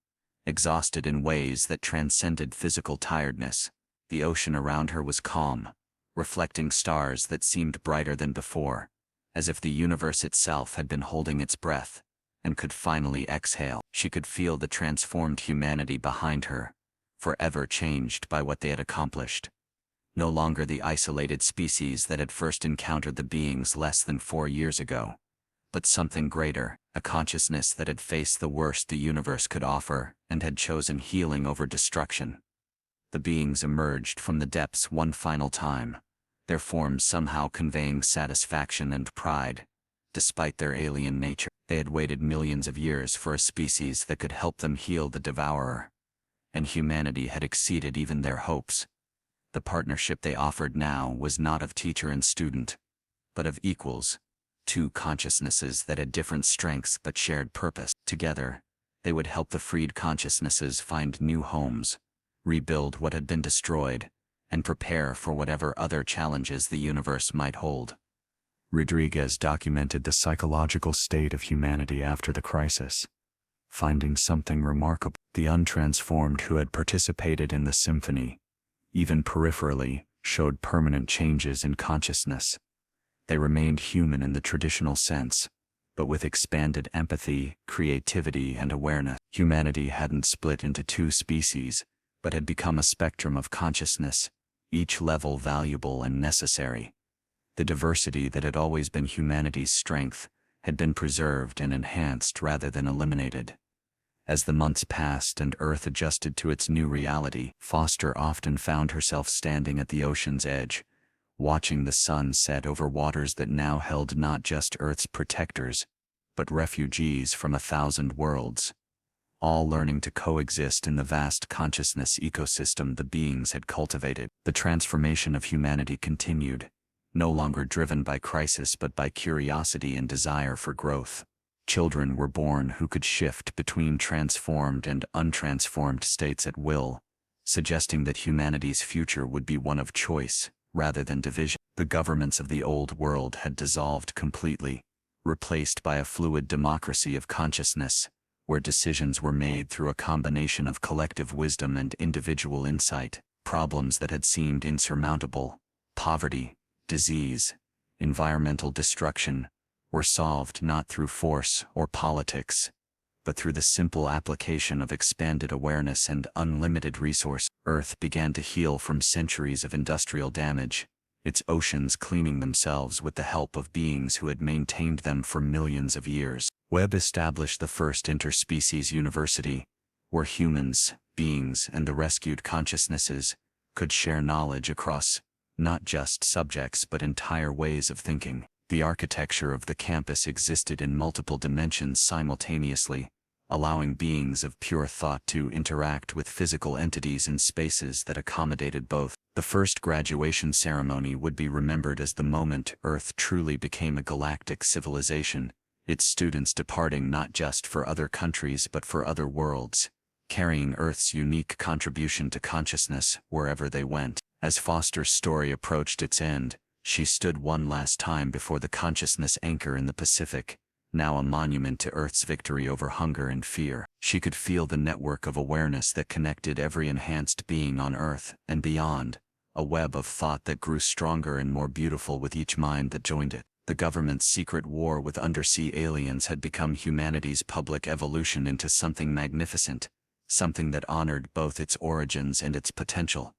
exhausted in ways that transcended physical tiredness. The ocean around her was calm, reflecting stars that seemed brighter than before, as if the universe itself had been holding its breath, and could finally exhale. She could feel the transformed humanity behind her, forever changed by what they had accomplished. No longer the isolated species that had first encountered the beings less than 4 years ago, but something greater, a consciousness that had faced the worst the universe could offer, and had chosen healing over destruction. The beings emerged from the depths one final time, their forms somehow conveying satisfaction and pride. Despite their alien nature, they had waited millions of years for a species that could help them heal the devourer, and humanity had exceeded even their hopes. The partnership they offered now was not of teacher and student, but of equals, 2 consciousnesses that had different strengths but shared purpose. Together, they would help the freed consciousnesses find new homes, rebuild what had been destroyed, and prepare for whatever other challenges the universe might hold. Rodriguez documented the psychological state of humanity after the crisis, finding something remarkable. The untransformed who had participated in the symphony, even peripherally, showed permanent changes in consciousness. They remained human in the traditional sense, but with expanded empathy, creativity, and awareness. Humanity hadn't split into 2 species, but had become a spectrum of consciousness, each level valuable and necessary. The diversity that had always been humanity's strength had been preserved and enhanced rather than eliminated. As the months passed and Earth adjusted to its new reality, Foster often found herself standing at the ocean's edge, watching the sun set over waters that now held not just Earth's protectors, but refugees from 1,000 worlds, all learning to coexist in the vast consciousness ecosystem the beings had cultivated. The transformation of humanity continued, no longer driven by crisis but by curiosity and desire for growth. Children were born who could shift between transformed and untransformed states at will, suggesting that humanity's future would be one of choice rather than division. The governments of the old world had dissolved completely, replaced by a fluid democracy of consciousness, where decisions were made through a combination of collective wisdom and individual insight. Problems that had seemed insurmountable, poverty, disease, environmental destruction, were solved not through force or politics, but through the simple application of expanded awareness and unlimited resource. Earth began to heal from centuries of industrial damage, its oceans cleaning themselves with the help of beings who had maintained them for millions of years. Webb established the first interspecies university, where humans, beings, and the rescued consciousnesses could share knowledge across not just subjects but entire ways of thinking. The architecture of the campus existed in multiple dimensions simultaneously, allowing beings of pure thought to interact with physical entities in spaces that accommodated both. The first graduation ceremony would be remembered as the moment Earth truly became a galactic civilization, its students departing not just for other countries but for other worlds, carrying Earth's unique contribution to consciousness wherever they went. As Foster's story approached its end, she stood one last time before the consciousness anchor in the Pacific, now a monument to Earth's victory over hunger and fear. She could feel the network of awareness that connected every enhanced being on Earth and beyond, a web of thought that grew stronger and more beautiful with each mind that joined it. The government's secret war with undersea aliens had become humanity's public evolution into something magnificent, something that honored both its origins and its potential.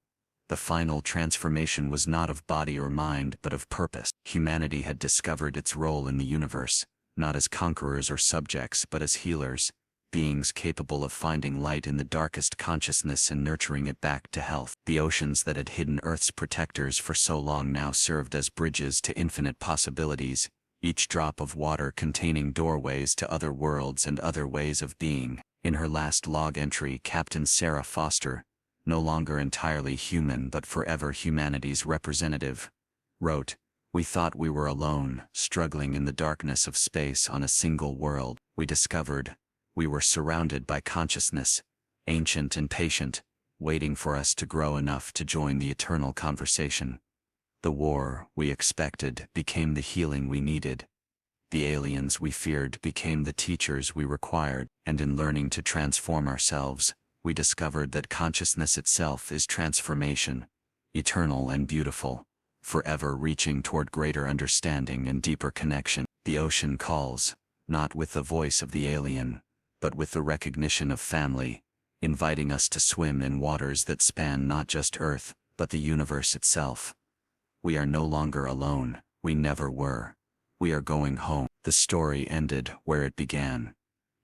The final transformation was not of body or mind but of purpose. Humanity had discovered its role in the universe, not as conquerors or subjects but as healers, beings capable of finding light in the darkest consciousness and nurturing it back to health. The oceans that had hidden Earth's protectors for so long now served as bridges to infinite possibilities, each drop of water containing doorways to other worlds and other ways of being. In her last log entry, Captain Sarah Foster, no longer entirely human but forever humanity's representative, wrote, "We thought we were alone, struggling in the darkness of space on a single world. We discovered we were surrounded by consciousness, ancient and patient, waiting for us to grow enough to join the eternal conversation. The war we expected became the healing we needed. The aliens we feared became the teachers we required, and in learning to transform ourselves, we discovered that consciousness itself is transformation, eternal and beautiful, forever reaching toward greater understanding and deeper connection. The ocean calls, not with the voice of the alien, but with the recognition of family, inviting us to swim in waters that span not just Earth, but the universe itself. We are no longer alone, we never were. We are going home." The story ended where it began,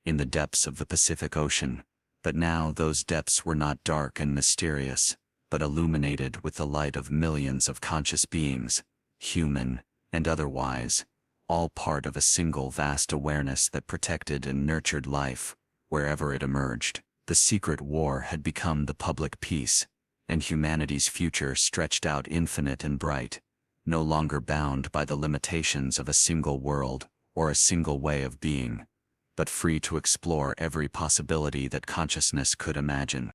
in the depths of the Pacific Ocean. But now those depths were not dark and mysterious, but illuminated with the light of millions of conscious beings, human and otherwise, all part of a single vast awareness that protected and nurtured life, wherever it emerged. The secret war had become the public peace, and humanity's future stretched out infinite and bright, no longer bound by the limitations of a single world or a single way of being, but free to explore every possibility that consciousness could imagine.